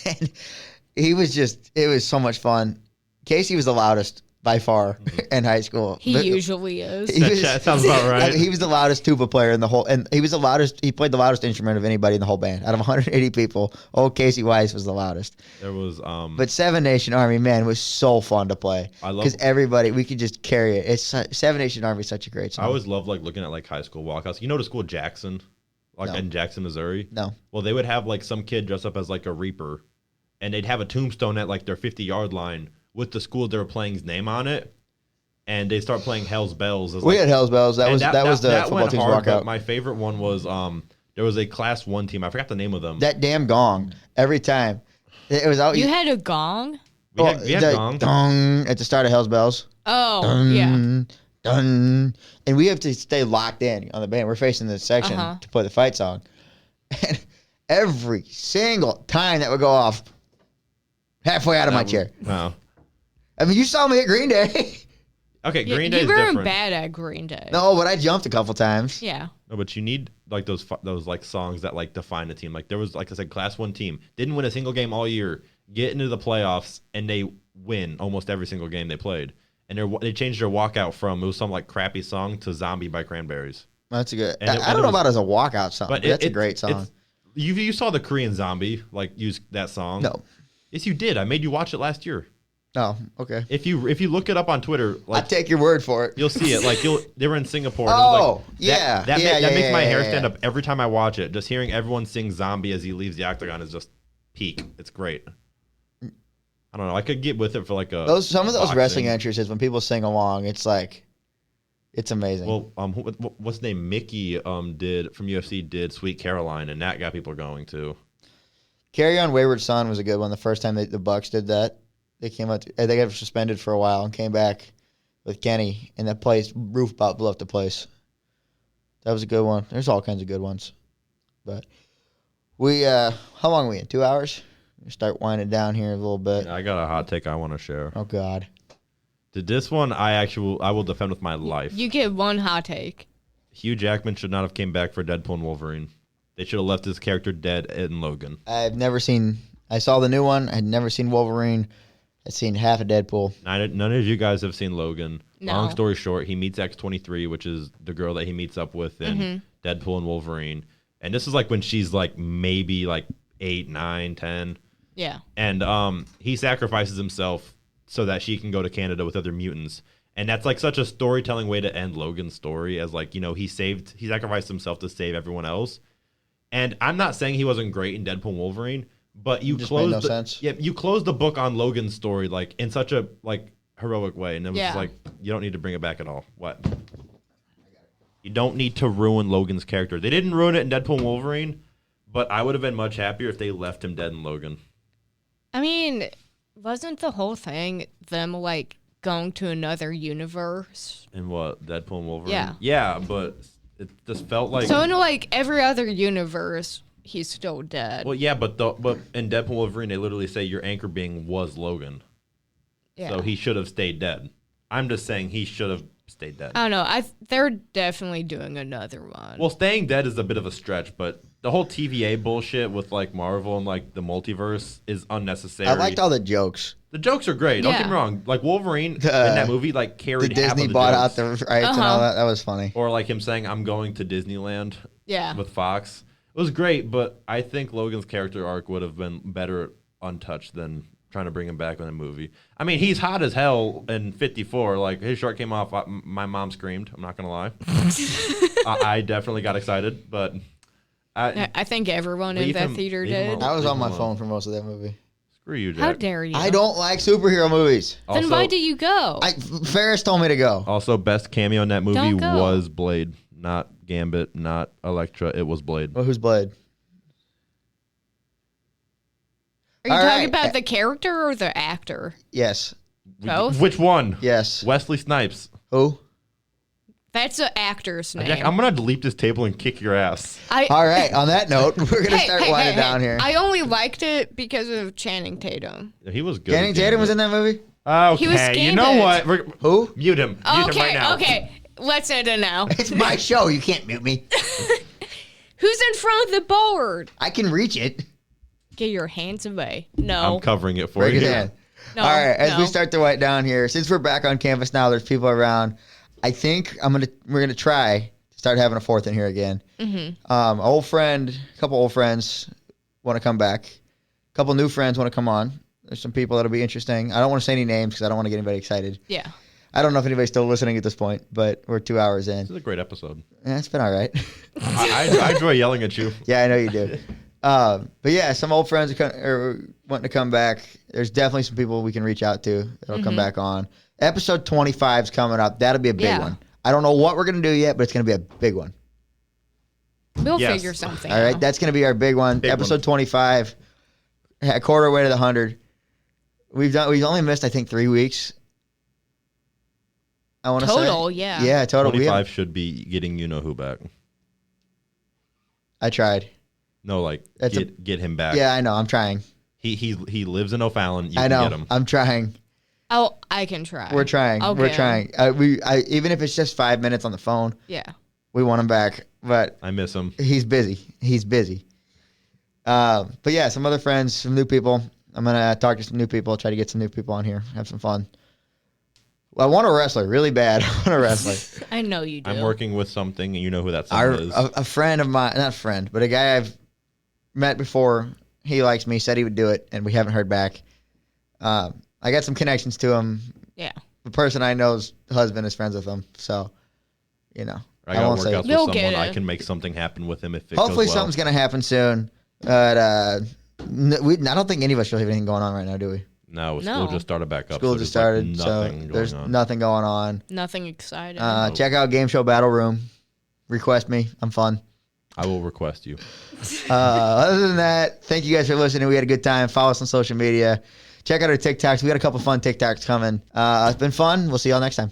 And it was so much fun. Casey was the loudest by far in high school. He usually is. That sounds about right. He was the loudest tuba player in the whole, and he played the loudest instrument of anybody in the whole band. Out of 180 people, old Casey Weiss was the loudest. There was, but Seven Nation Army, man, was so fun to play. Because we could just carry it. Seven Nation Army is such a great song. I always love like looking at like high school walkouts. You know the school Jackson? Like No. in Jackson, Missouri? No. Well, they would have like some kid dress up as like a Reaper, and they'd have a tombstone at like their 50-yard line with the school they were playing's name on it, and they start playing Hell's Bells. We had Hell's Bells. That was the football team's walkout. My favorite one was there was a Class 1 team. I forgot the name of them. That damn gong every time. It was out. You had a gong? We had gong. Dong at the start of Hell's Bells. Oh, Dun, yeah. Dun. And we have to stay locked in on the band. We're facing this section to play the fight song. And every single time that would go off, halfway out of my chair. Wow. I mean, you saw me at Green Day. Okay, Green Day is You different. were bad at Green Day. No, but I jumped a couple times. Yeah. No, but you need like those like songs that like define the team. Like there was, like I said, Class 1 team didn't win a single game all year, get into the playoffs, and they win almost every single game they played. And they changed their walkout from it was some like crappy song to "Zombie" by Cranberries. That's a good. I don't know about it as a walkout song, but that's a great song. You saw the Korean Zombie like use that song? No. Yes, you did. I made you watch it last year. Oh, okay. If you look it up on Twitter, like I take your word for it. you'll see it. Like they were in Singapore. Oh, That makes my hair stand up every time I watch it. Just hearing everyone sing "Zombie" as he leaves the octagon is just peak. It's great. I don't know. I could get with it for like some of those wrestling entrances when people sing along. It's like, it's amazing. Well, what's his name? Mickey did from UFC did "Sweet Caroline," and that got people going too. Carry On Wayward Son was a good one. The first time the Bucks did that, they came out. They got suspended for a while and came back with Kenny, and that roof about blew up the place. That was a good one. There's all kinds of good ones, but how long are we in? 2 hours. Start winding down here a little bit. I got a hot take I want to share. Oh God. Did this one I will defend with my life. You get one hot take. Hugh Jackman should not have came back for Deadpool and Wolverine. They should have left his character dead in Logan. I've never seen. I saw the new one. I'd never seen Wolverine. I'd seen half of Deadpool. None of you guys have seen Logan. No. Long story short, he meets X-23, which is the girl that he meets up with in Deadpool and Wolverine. And this is like when she's like maybe like 8, 9, 10. Yeah. And he sacrifices himself so that she can go to Canada with other mutants. And that's like such a storytelling way to end Logan's story, as like, you know, he sacrificed himself to save everyone else. And I'm not saying he wasn't great in Deadpool and Wolverine, but you you closed the book on Logan's story like in such a like heroic way, and it was like you don't need to bring it back at all. What? You don't need to ruin Logan's character. They didn't ruin it in Deadpool and Wolverine, but I would have been much happier if they left him dead in Logan. I mean, wasn't the whole thing them like going to another universe? In what, Deadpool and Wolverine? Yeah. Yeah, but it just felt like So in like every other universe, he's still dead. well, yeah, but in Deadpool and Wolverine, they literally say your anchor being was Logan, Yeah. so he should have stayed dead. I'm just saying he should have stayed dead. I don't know. They're definitely doing another one. Well, staying dead is a bit of a stretch, but the whole TVA bullshit with like Marvel and like the multiverse is unnecessary. I liked all the jokes. The jokes are great. Don't get Yeah. me wrong. Like Wolverine in that movie, like The carried half of Disney the bought jokes. out the rights and all that. That was funny. Or like him saying, "I'm going to Disneyland." Yeah. With Fox, it was great, but I think Logan's character arc would have been better untouched than trying to bring him back in a movie. I mean, he's hot as hell in 54. Like his shirt came off, my mom screamed. I'm not gonna lie. I definitely got excited, but I think everyone in Leave that him- theater leave him did. alone. I was on my alone. phone for most of that movie. Screw you, Jack. How dare you? I don't like superhero movies. Then Also- why do you go? Ferris told me to go. Also, best cameo in that movie Don't go. was Blade, not Gambit, not Elektra. It was Blade. Well, who's Blade? Are you all talking right. about the character or the actor? Yes. Both? Which one? Yes. Wesley Snipes. Who? That's the actor's name. Jack, I'm gonna delete this table and kick your ass. All right. On that note, we're gonna start winding down here. I only liked it because of Channing Tatum. He was good. Channing Tatum was in that movie. Okay, He was you know Gambit. what? Who? Mute him. Mute him Okay, right now. okay. Let's end it now. It's my show. You can't mute me. Who's in front of the board? I can reach it. Get your hands away. No. I'm covering it for Break you. his hand. No, All right. As we no. start to wind down here, since we're back on campus now, there's people around. I think we're gonna try to start having a fourth in here again. Mm-hmm. A couple old friends want to come back. A couple new friends want to come on. There's some people that'll be interesting. I don't want to say any names because I don't want to get anybody excited. Yeah. I don't know if anybody's still listening at this point, but we're 2 hours in. This is a great episode. Yeah, it's been all right. I enjoy yelling at you. Yeah, I know you do. But yeah, some old friends are wanting to come back. There's definitely some people we can reach out to that'll come back on. Episode 25 is coming up. That'll be a big one. I don't know what we're going to do yet, but it's going to be a big one. We'll Yes. figure something All right, out. that's going to be our big one. Big Episode one. 25, a quarter way to the 100. We've only missed, I think, 3 weeks. I want to say. Total, yeah. Yeah, total. 25 should be getting you know who back. I tried. No, like That's get him back. Yeah, I know. I'm trying. He lives in O'Fallon. You I can know. get him. I'm trying. Oh, I can try. We're trying. Okay. We're trying. Even if it's just 5 minutes on the phone, Yeah. we want him back. But I miss him. he's busy. But yeah, some other friends, some new people. I'm gonna talk to some new people. Try to get some new people on here. Have some fun. Well, I want a wrestler really bad. I want a wrestler. I know you do. I'm working with something, and you know who that something is. A friend of mine, not friend, but a guy I've met before. He likes me. Said he would do it, and we haven't heard back. I got some connections to him. Yeah. The person I know's husband is friends with him, so you know. I gotta won't work say out it. We'll with get someone. I it. can make something happen with him if it Hopefully goes well. something's gonna happen soon. But I don't think any of us really have anything going on right now, do we? No, No. school just started back up. School so just there's, like, started, so nothing going there's on. nothing going on. Nothing exciting. Check out Game Show Battle Room. Request me. I'm fun. I will request you. Other than that, thank you guys for listening. We had a good time. Follow us on social media. Check out our TikToks. We got a couple fun TikToks coming. It's been fun. We'll see y'all next time.